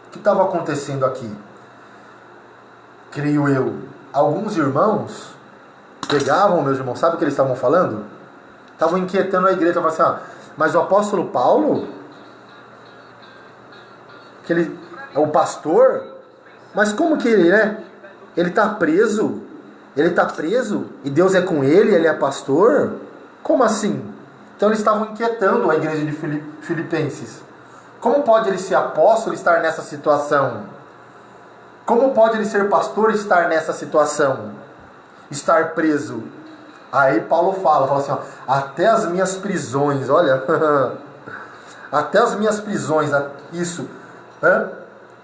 [SPEAKER 1] O que estava acontecendo aqui? Creio eu, alguns irmãos pegavam, meus irmãos, sabe o que eles estavam falando? Estavam inquietando a igreja, falavam assim, mas o apóstolo Paulo, que ele é o pastor, mas como que ele, né? Ele está preso e Deus é com ele, ele é pastor? Como assim? Então eles estavam inquietando a igreja de Filipenses. Como pode ele ser apóstolo e estar nessa situação? Como pode ele ser pastor e estar nessa situação? Estar preso. Aí Paulo fala assim, até as minhas prisões, olha, até as minhas prisões, isso,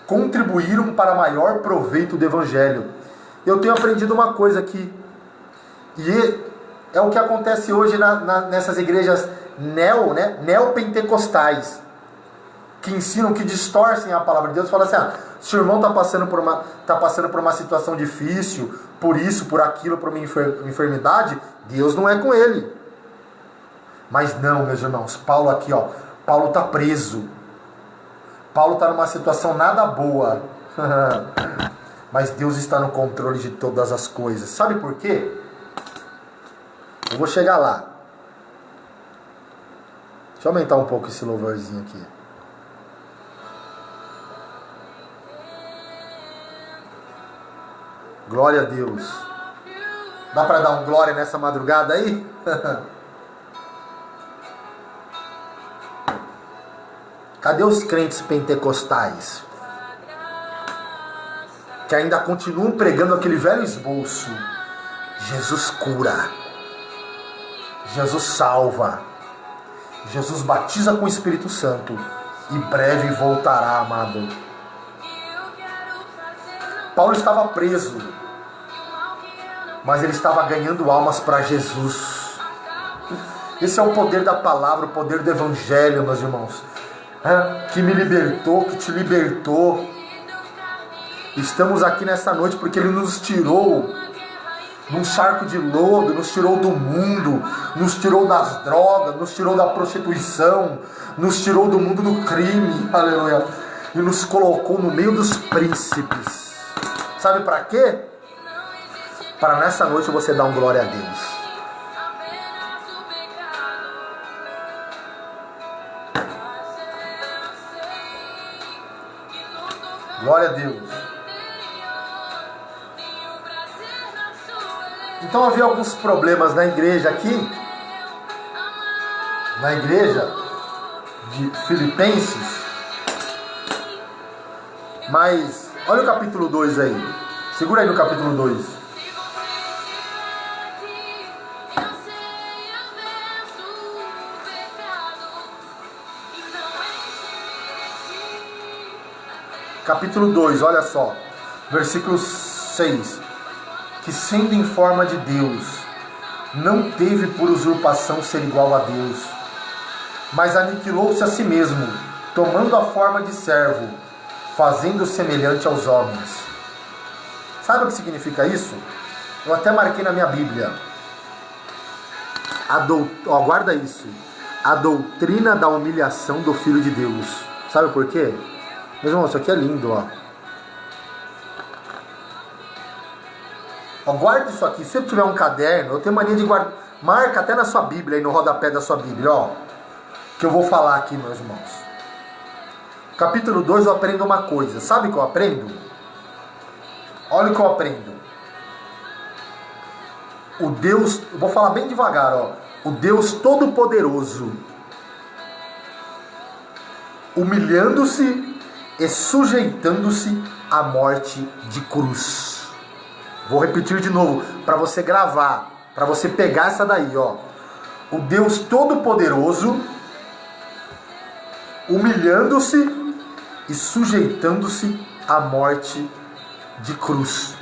[SPEAKER 1] contribuíram para maior proveito do Evangelho. Eu tenho aprendido uma coisa aqui, e é o que acontece hoje nessas igrejas neopentecostais. que ensinam, que distorcem a palavra de Deus, falam assim, se o irmão está passando por uma situação difícil, por isso, por aquilo, por uma enfermidade, Deus não é com ele. Mas não, meus irmãos, Paulo aqui, Paulo está preso. Paulo está numa situação nada boa. Mas Deus está no controle de todas as coisas. Sabe por quê? Eu vou chegar lá. Deixa eu aumentar um pouco esse louvorzinho aqui. Glória a Deus. Dá para dar um glória nessa madrugada aí? Cadê os crentes pentecostais? Que ainda continuam pregando aquele velho esboço. Jesus cura. Jesus salva. Jesus batiza com o Espírito Santo. E breve voltará, amado. Paulo estava preso. Mas ele estava ganhando almas para Jesus. Esse é o poder da palavra, o poder do Evangelho, meus irmãos. Que me libertou, que te libertou. Estamos aqui nessa noite porque Ele nos tirou num charco de lodo, nos tirou do mundo, nos tirou das drogas, nos tirou da prostituição, nos tirou do mundo do crime, aleluia, e nos colocou no meio dos príncipes. Sabe para quê? Para nessa noite você dar um glória a Deus. Glória a Deus. Então havia alguns problemas na igreja aqui, na igreja de Filipenses, mas olha o capítulo 2 aí, segura aí no capítulo 2. Capítulo 2, olha só, versículo 6. Que sendo em forma de Deus, não teve por usurpação ser igual a Deus, mas aniquilou-se a si mesmo, tomando a forma de servo, fazendo semelhante aos homens. Sabe o que significa isso? Eu até marquei na minha Bíblia. Guarda isso. A doutrina da humilhação do Filho de Deus. Sabe por quê? Meu irmão, isso aqui é lindo, guarda isso aqui. Se você tiver um caderno, eu tenho mania de guardar. Marca até na sua Bíblia, aí no rodapé da sua Bíblia, que eu vou falar aqui, meus irmãos. Capítulo 2, eu aprendo uma coisa. Sabe o que eu aprendo? Olha o que eu aprendo. O Deus, eu vou falar bem devagar, o Deus Todo-Poderoso, humilhando-se e sujeitando-se à morte de cruz. Vou repetir de novo, para você gravar, para você pegar essa daí, O Deus Todo-Poderoso, humilhando-se e sujeitando-se à morte de cruz.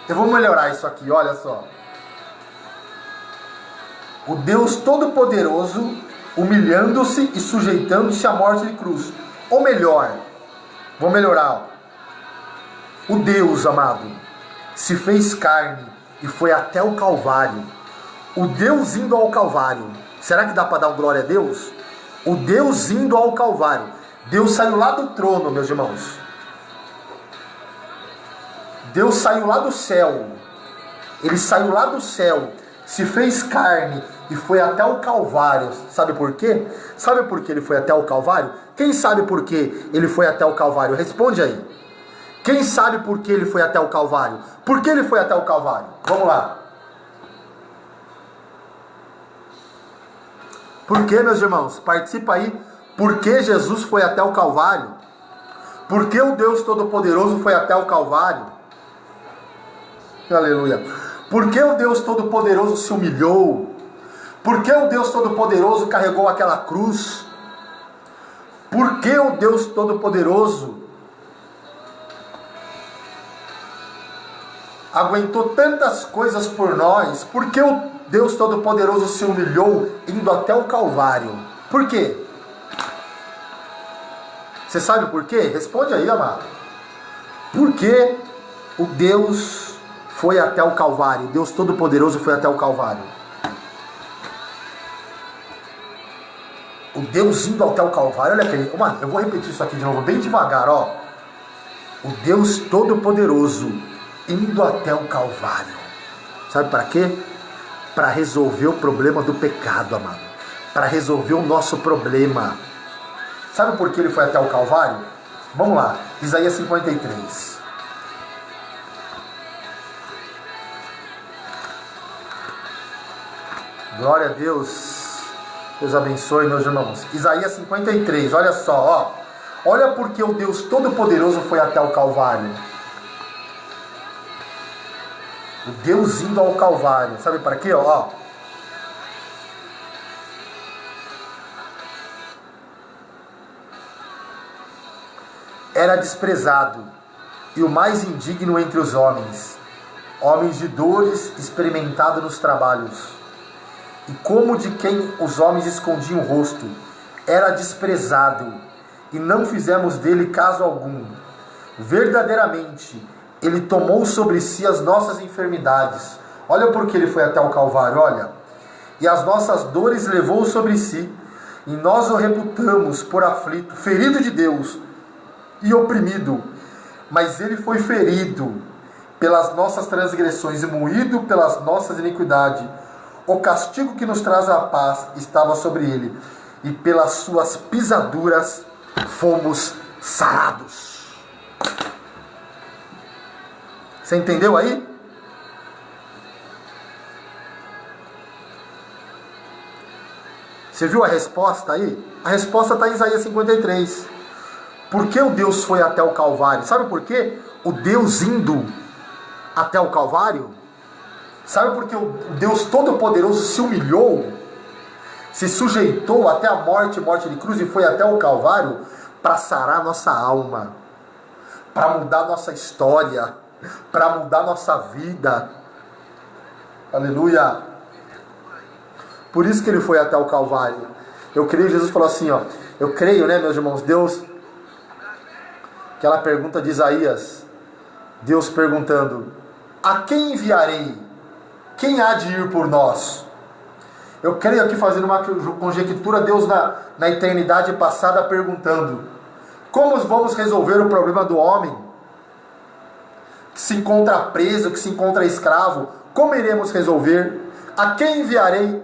[SPEAKER 1] Eu vou melhorar isso aqui, olha só. O Deus Todo-Poderoso, humilhando-se e sujeitando-se à morte de cruz. Ou melhor, vou melhorar. O Deus, amado, se fez carne e foi até o Calvário. O Deus indo ao Calvário. Será que dá para dar um glória a Deus? O Deus indo ao Calvário. Deus saiu lá do trono, meus irmãos. Deus saiu lá do céu. Ele saiu lá do céu, se fez carne e foi até o Calvário. Sabe por quê? Sabe por que ele foi até o Calvário? Quem sabe por que ele foi até o Calvário? Responde aí. Quem sabe por que ele foi até o Calvário? Por que ele foi até o Calvário? Vamos lá. Por que, meus irmãos? Participa aí. Por que Jesus foi até o Calvário? Por que o Deus Todo-Poderoso foi até o Calvário? Aleluia. Por que o Deus Todo-Poderoso se humilhou? Por que o Deus Todo-Poderoso carregou aquela cruz? Por que o Deus Todo-Poderoso aguentou tantas coisas por nós? Por que o Deus Todo-Poderoso se humilhou indo até o Calvário? Por quê? Você sabe por quê? Responde aí, amado. Por que o Deus foi até o Calvário? Deus Todo-Poderoso foi até o Calvário. O Deus indo até o Calvário, olha aqui, mano, eu vou repetir isso aqui de novo, bem devagar, ó. O Deus Todo-Poderoso indo até o Calvário. Sabe para quê? Para resolver o problema do pecado, amado. Para resolver o nosso problema. Sabe por que ele foi até o Calvário? Vamos lá, Isaías 53. Glória a Deus. Deus abençoe, meus irmãos. Isaías 53, olha só, ó. Olha porque o Deus Todo-Poderoso foi até o Calvário. O Deus indo ao Calvário. Sabe para quê? Ó. Era desprezado e o mais indigno entre os homens, homens de dores, experimentado nos trabalhos. E como de quem os homens escondiam o rosto, era desprezado, e não fizemos dele caso algum. Verdadeiramente, ele tomou sobre si as nossas enfermidades. Olha porque ele foi até o Calvário, olha. E as nossas dores levou sobre si, e nós o reputamos por aflito, ferido de Deus e oprimido. Mas ele foi ferido pelas nossas transgressões e moído pelas nossas iniquidades. O castigo que nos traz a paz estava sobre ele, e pelas suas pisaduras fomos sarados. Você entendeu aí? Você viu a resposta aí? A resposta está em Isaías 53. Por que o Deus foi até o Calvário? Sabe por quê? O Deus indo até o Calvário? Sabe por que o Deus Todo-Poderoso se humilhou, se sujeitou até a morte de cruz e foi até o Calvário? Para sarar nossa alma, para mudar nossa história, para mudar nossa vida. Aleluia! Por isso que ele foi até o Calvário. Eu creio, Jesus falou assim, ó. Eu creio, né, meus irmãos, Deus, aquela pergunta de Isaías, Deus perguntando: a quem enviarei? Quem há de ir por nós? Eu creio aqui, fazendo uma conjectura, Deus na eternidade passada perguntando: como vamos resolver o problema do homem que se encontra preso, que se encontra escravo? Como iremos resolver? A quem enviarei?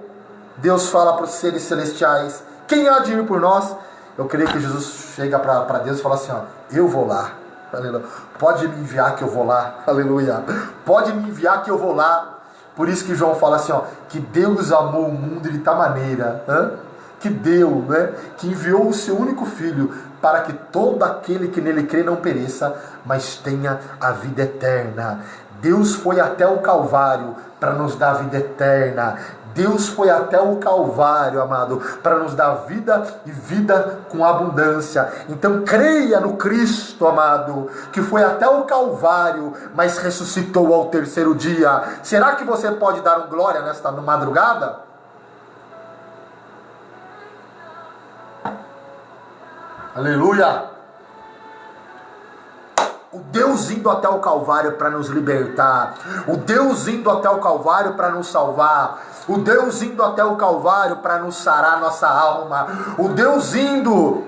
[SPEAKER 1] Deus fala para os seres celestiais: quem há de ir por nós? Eu creio que Jesus chega para Deus e fala assim, ó: eu vou lá. Aleluia. Pode me enviar que eu vou lá. Aleluia. Pode me enviar que eu vou lá. Por isso que João fala assim, ó, que Deus amou o mundo de tal maneira, que deu, né, que enviou o seu único filho, para que todo aquele que nele crê não pereça, mas tenha a vida eterna. Deus foi até o Calvário para nos dar a vida eterna. Deus foi até o Calvário, amado, para nos dar vida e vida com abundância. Então creia no Cristo, amado, que foi até o Calvário, mas ressuscitou ao terceiro dia. Será que você pode dar um glória nesta madrugada? Aleluia! O Deus indo até o Calvário para nos libertar. O Deus indo até o Calvário para nos salvar. O Deus indo até o Calvário para nos sarar nossa alma. O Deus indo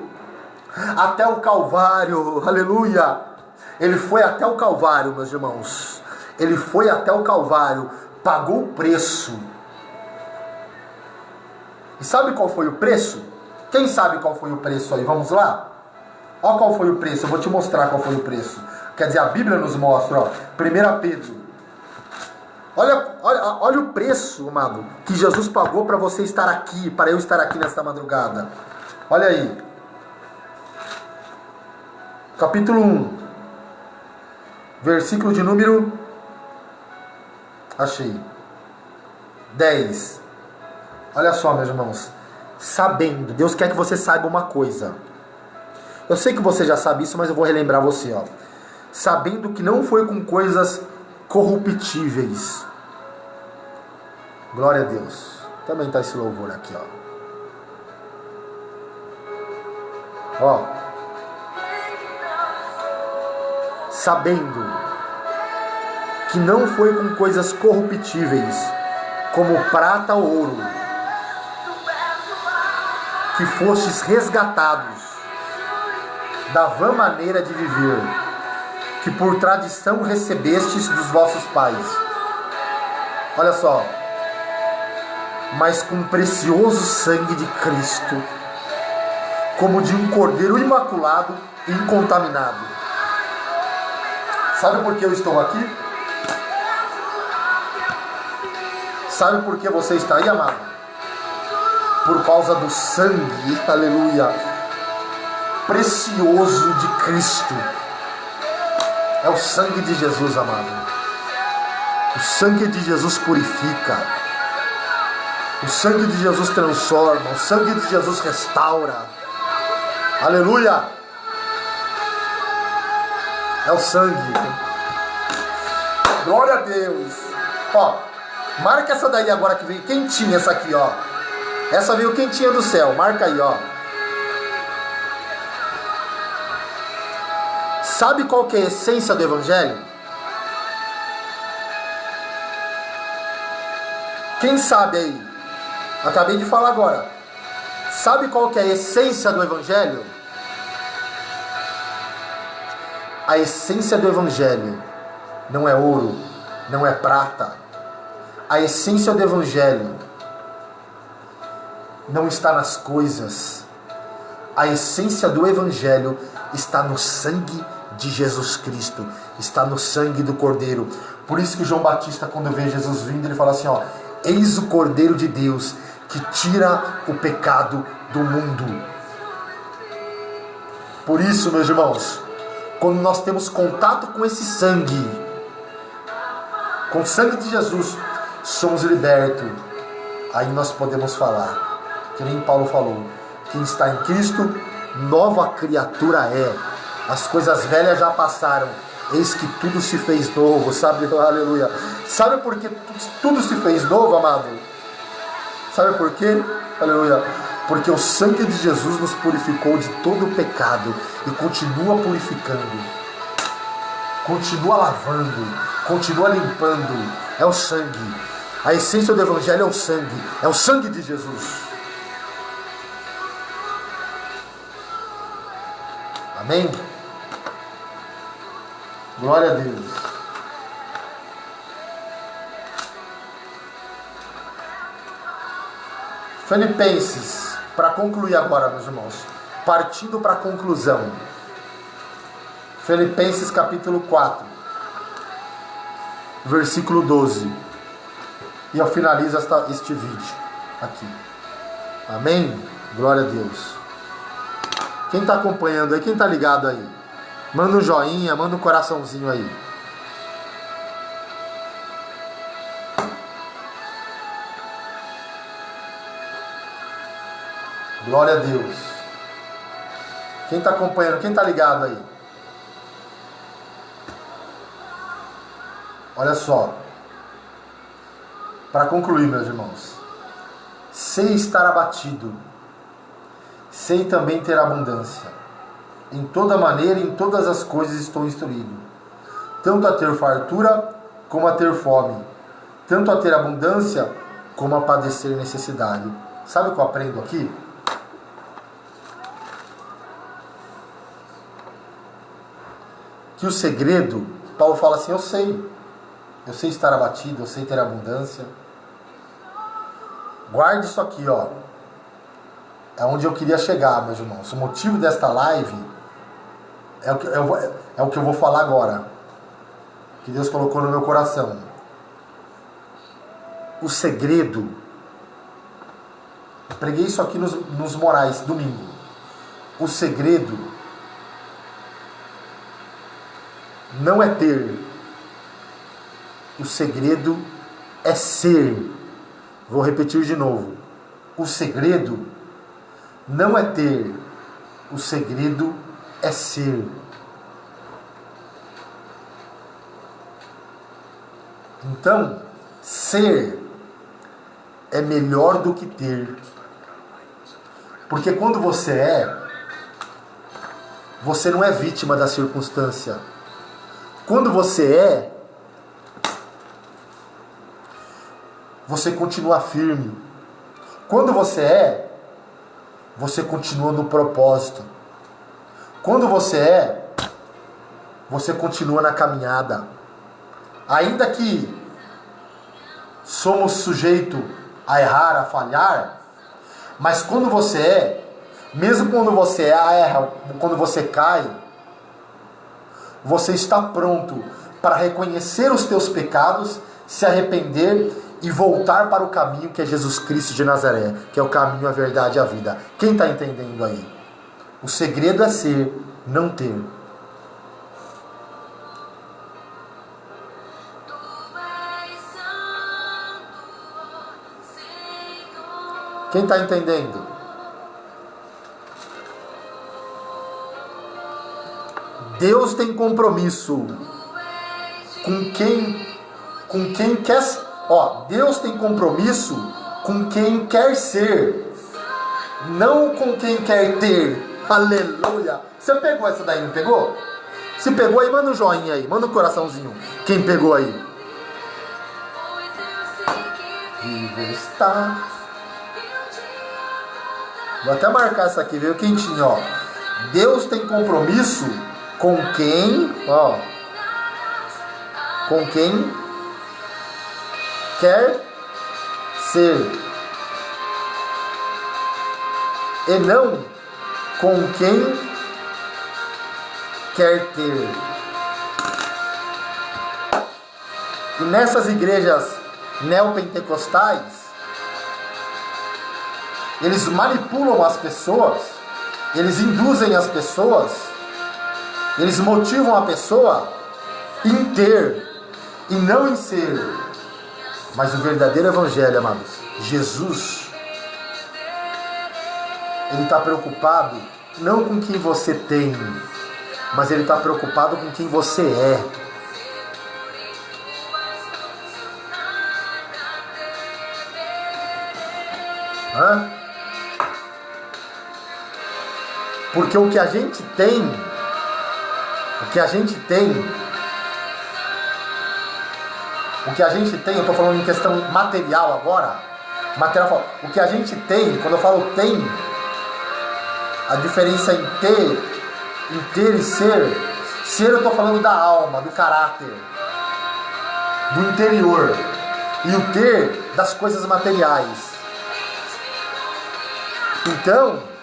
[SPEAKER 1] até o Calvário. Aleluia. Ele foi até o Calvário, meus irmãos. Ele foi até o Calvário. Pagou o preço. E sabe qual foi o preço? Quem sabe qual foi o preço aí? Vamos lá? Olha qual foi o preço. Eu vou te mostrar qual foi o preço. Quer dizer, a Bíblia nos mostra, ó, 1 Pedro. Olha o preço, amado, que Jesus pagou para você estar aqui, para eu estar aqui nesta madrugada. Olha aí. Capítulo 1. Versículo de número... achei. 10. Olha só, meus irmãos. Sabendo, Deus quer que você saiba uma coisa. Eu sei que você já sabe isso, mas eu vou relembrar você, ó. Sabendo que não foi com coisas corruptíveis. Glória a Deus. Também está esse louvor aqui, ó. Ó. sabendo que não foi com coisas corruptíveis, como prata ou ouro, que fostes resgatados da vã maneira de viver, que por tradição recebestes dos vossos pais. Olha só. Mas com o precioso sangue de Cristo, como de um cordeiro imaculado e incontaminado. Sabe por que eu estou aqui? Sabe por que você está aí, amado? Por causa do sangue, aleluia, precioso de Cristo. É o sangue de Jesus, amado. O sangue de Jesus purifica. O sangue de Jesus transforma. O sangue de Jesus restaura. Aleluia. É o sangue. Glória a Deus. Ó, marca essa daí agora que veio quentinha, essa aqui, ó. Essa veio quentinha do céu. Marca aí, ó. Sabe qual que é a essência do Evangelho? Quem sabe aí? Acabei de falar agora. Sabe qual que é a essência do Evangelho? A essência do Evangelho não é ouro, não é prata. A essência do Evangelho não está nas coisas. A essência do Evangelho está no sangue de Jesus Cristo. Está no sangue do Cordeiro. Por isso que João Batista, quando vê Jesus vindo, ele fala assim, ó: eis o Cordeiro de Deus que tira o pecado do mundo. Por isso, meus irmãos, quando nós temos contato com esse sangue, com o sangue de Jesus, somos libertos. Aí nós podemos falar, que nem Paulo falou: quem está em Cristo, nova criatura é. As coisas velhas já passaram, eis que tudo se fez novo. Sabe, aleluia. Sabe por que tudo se fez novo, amado? Sabe por quê? Aleluia. Porque o sangue de Jesus nos purificou de todo o pecado e continua purificando, continua lavando, continua limpando. É o sangue. A essência do Evangelho é o sangue de Jesus. Amém? Glória a Deus. Filipenses, para concluir agora, meus irmãos, partindo para a conclusão. Filipenses capítulo 4, versículo 12. E eu finalizo este vídeo aqui. Amém? Glória a Deus. Quem está acompanhando aí, quem está ligado aí, manda um joinha, manda um coraçãozinho aí. Glória a Deus. Quem está acompanhando, quem está ligado aí? Olha só. Para concluir, meus irmãos. Sei estar abatido. Sei também ter abundância. Em toda maneira, em todas as coisas estou instruído. Tanto a ter fartura, como a ter fome. Tanto a ter abundância, como a padecer necessidade. Sabe o que eu aprendo aqui? Que o segredo, Paulo fala assim: eu sei estar abatido, eu sei ter abundância. Guarde isso aqui, ó. É onde eu queria chegar, meus irmãos. O motivo desta live é o que eu vou falar agora, que Deus colocou no meu coração. O segredo, eu preguei isso aqui nos Morais, domingo. O segredo não é ter, o segredo é ser. Vou repetir de novo. O segredo não é ter, o segredo é ser. Então, ser é melhor do que ter. Porque quando você não é vítima da circunstância. Quando você é, você continua firme. Quando você é, você continua no propósito. Quando você é, você continua na caminhada. Ainda que somos sujeitos a errar, a falhar, mas quando você é, mesmo quando você erra, quando você cai, você está pronto para reconhecer os teus pecados, se arrepender e voltar para o caminho que é Jesus Cristo de Nazaré, que é o caminho, a verdade e a vida. Quem está entendendo aí? O segredo é ser, não ter. Quem está entendendo? Deus tem compromisso com quem quer. Deus tem compromisso com quem quer ser, não com quem quer ter. Aleluia! Você pegou essa daí, não pegou? Se pegou aí, manda um joinha aí, manda um coraçãozinho. Quem pegou aí? Vivo está. Vou até marcar essa aqui, veio quentinho, ó. Deus tem compromisso com quem, com quem quer ser, e não com quem quer ter. E nessas igrejas neopentecostais, eles manipulam as pessoas, eles induzem as pessoas, eles motivam a pessoa em ter e não em ser. Mas o verdadeiro evangelho, amados, Jesus, ele está preocupado não com quem você tem, mas ele está preocupado com quem você é. Porque o que a gente tem, eu estou falando em questão material agora, o que a gente tem, quando eu falo tem, a diferença em ter e ser eu estou falando da alma, do caráter, do interior, e o ter das coisas materiais. Então,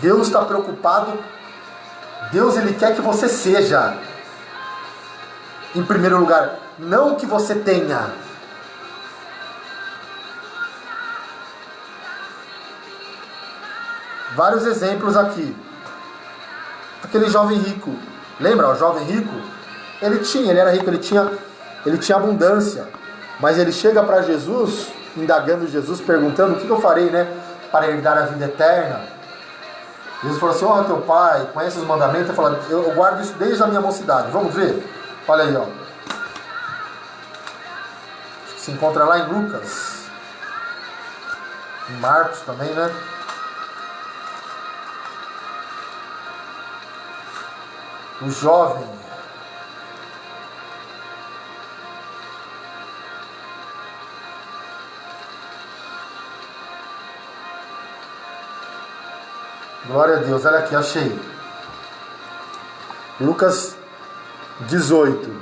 [SPEAKER 1] Deus está preocupado, Deus ele quer que você seja, em primeiro lugar, não que você tenha. Vários exemplos aqui. Aquele jovem rico, lembra o jovem rico? Ele era rico, ele tinha abundância, mas ele chega para Jesus, indagando Jesus, perguntando: o que eu farei, para herdar a vida eterna? Jesus falou assim: honra teu pai, conhece os mandamentos. Ele falou: eu guardo isso desde a minha mocidade. Vamos ver? Olha aí, ó. Se encontra lá em Lucas, em Marcos também, O jovem, glória a Deus, olha aqui, achei. Lucas 18.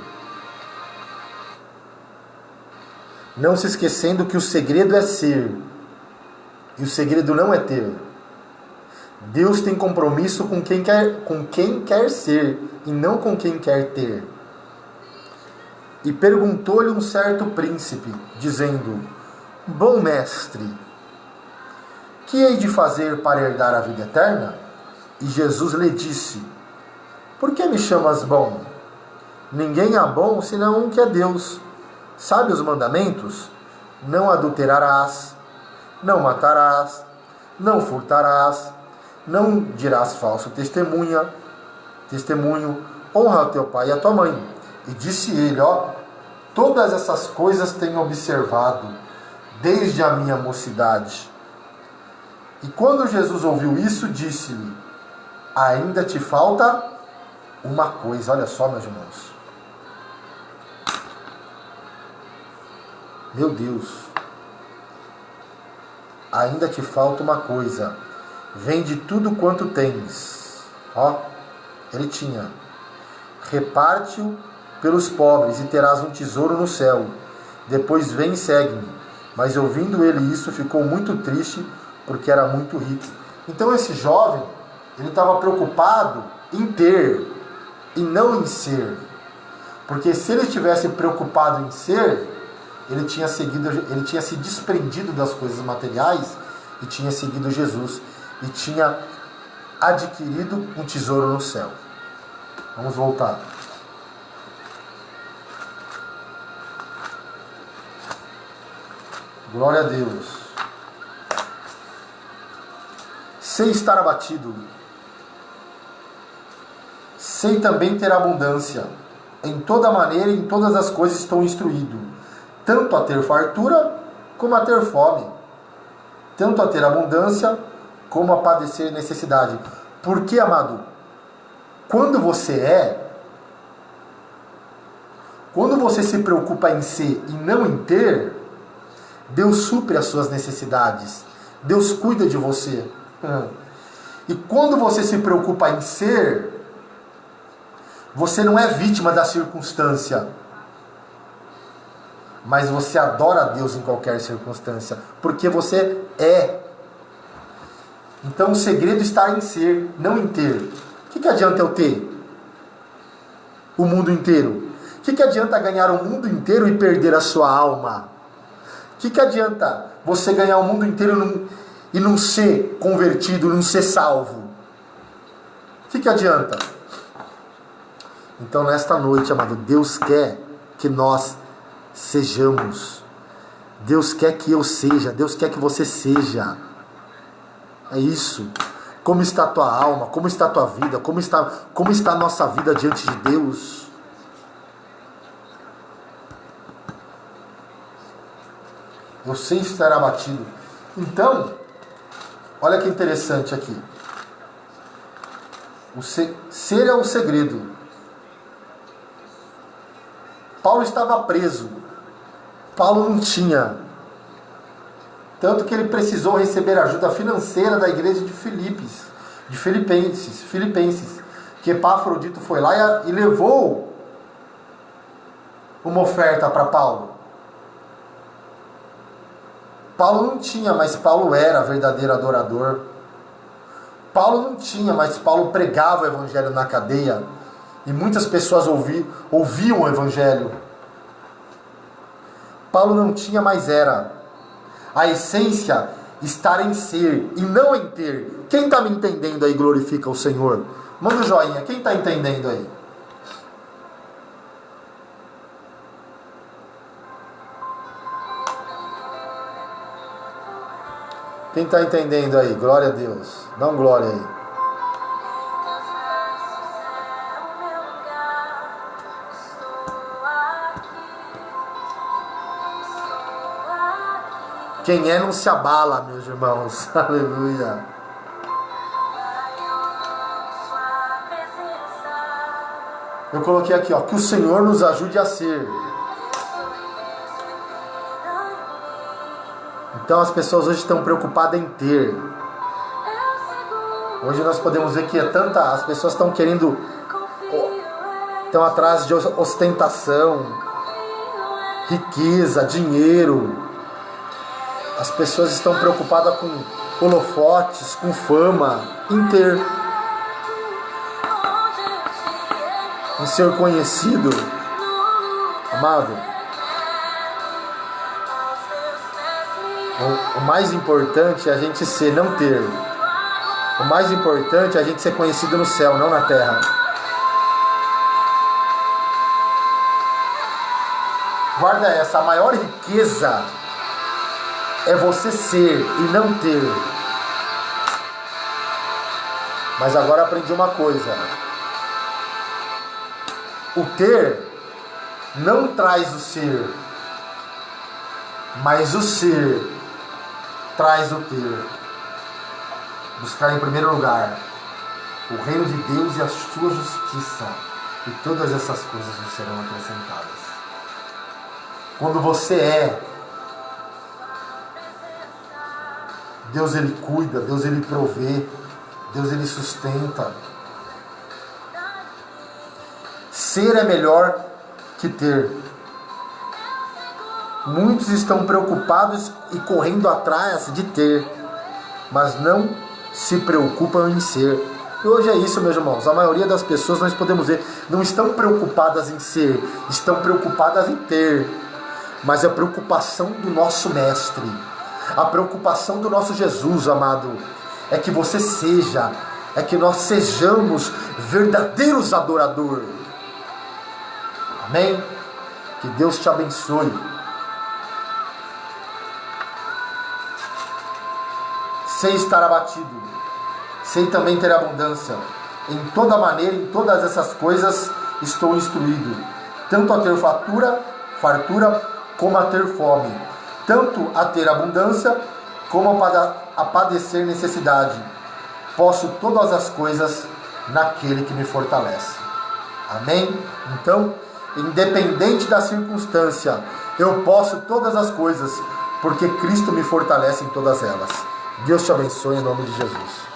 [SPEAKER 1] Não se esquecendo que o segredo é ser, e o segredo não é ter. Deus tem compromisso com quem quer ser, e não com quem quer ter. E perguntou-lhe um certo príncipe, dizendo: bom mestre, que hei de fazer para herdar a vida eterna? E Jesus lhe disse: por que me chamas bom? Ninguém há bom senão um que é Deus. Sabe os mandamentos? Não adulterarás, não matarás, não furtarás, não dirás falso testemunho, honra teu pai e a tua mãe. E disse ele: todas essas coisas tenho observado desde a minha mocidade. E quando Jesus ouviu isso, disse-lhe: ainda te falta uma coisa. Olha só, meus irmãos. Meu Deus. Ainda te falta uma coisa. Vende tudo quanto tens. Ó, ele tinha. Reparte-o pelos pobres e terás um tesouro no céu. Depois vem e segue-me. Mas ouvindo ele isso, ficou muito triste, porque era muito rico. Então esse jovem, ele estava preocupado em ter e não em ser. Porque se ele estivesse preocupado em ser, ele tinha se desprendido das coisas materiais e tinha seguido Jesus e tinha adquirido um tesouro no céu. Vamos voltar. Glória a Deus. Sei estar abatido. Sei também ter abundância. Em toda maneira e em todas as coisas estou instruído, tanto a ter fartura como a ter fome, tanto a ter abundância como a padecer necessidade. Porque, amado, quando você se preocupa em ser e não em ter, Deus supre as suas necessidades. Deus cuida de você. E quando você se preocupa em ser, você não é vítima da circunstância, mas você adora a Deus em qualquer circunstância, porque você é. Então o segredo está em ser, não em ter. O que adianta eu ter o mundo inteiro? O que adianta ganhar o mundo inteiro e perder a sua alma? O que adianta você ganhar o mundo inteiro e não ser convertido, não ser salvo? O que adianta? Então nesta noite, amado, Deus quer que nós sejamos. Deus quer que eu seja. Deus quer que você seja. É isso. Como está a tua alma? Como está a tua vida? Como está a nossa vida diante de Deus? Eu sei estar abatido. Então, olha que interessante aqui. Ser é o segredo. Paulo estava preso. Paulo não tinha. Tanto que ele precisou receber ajuda financeira da igreja de Filipenses. Que Epafrodito foi lá e levou uma oferta para Paulo. Paulo não tinha, mas Paulo era verdadeiro adorador. Paulo não tinha, mas Paulo pregava o evangelho na cadeia. E muitas pessoas ouviam o evangelho. Paulo não tinha, mas era. A essência estar em ser e não em ter. Quem está me entendendo aí, glorifica o Senhor. Manda um joinha, quem está entendendo aí? Quem está entendendo aí? Glória a Deus. Dá um glória aí. Quem é não se abala, meus irmãos. Aleluia. Eu coloquei aqui, ó, que o Senhor nos ajude a ser. Então as pessoas hoje estão preocupadas em ter. Hoje nós podemos ver que as pessoas estão atrás de ostentação, riqueza, dinheiro. As pessoas estão preocupadas com holofotes, com fama, em ter, em ser conhecido. Amado, o mais importante é a gente ser, não ter. O mais importante é a gente ser conhecido no céu, não na terra. Guarda essa, a maior riqueza é você ser e não ter. Mas agora aprendi uma coisa. O ter não traz o ser, mas o ser traz o ter. Buscar em primeiro lugar. o reino de Deus e a sua justiça, e todas essas coisas nos serão acrescentadas. Quando você é, Deus ele cuida, Deus ele provê, Deus ele sustenta. Ser é melhor que ter. Muitos estão preocupados e correndo atrás de ter, mas não se preocupam em ser. E hoje é isso, meus irmãos. A maioria das pessoas, nós podemos ver, não estão preocupadas em ser, estão preocupadas em ter. Mas a preocupação do nosso Mestre, a preocupação do nosso Jesus, amado, é que você seja, é que nós sejamos verdadeiros adoradores. Amém? Que Deus te abençoe. Sei estar abatido, sei também ter abundância. Em toda maneira, em todas essas coisas, estou instruído, tanto a ter fartura, como a ter fome, tanto a ter abundância, como a padecer necessidade. Posso todas as coisas naquele que me fortalece. Amém? Então, independente da circunstância, eu posso todas as coisas, porque Cristo me fortalece em todas elas. Deus te abençoe em nome de Jesus.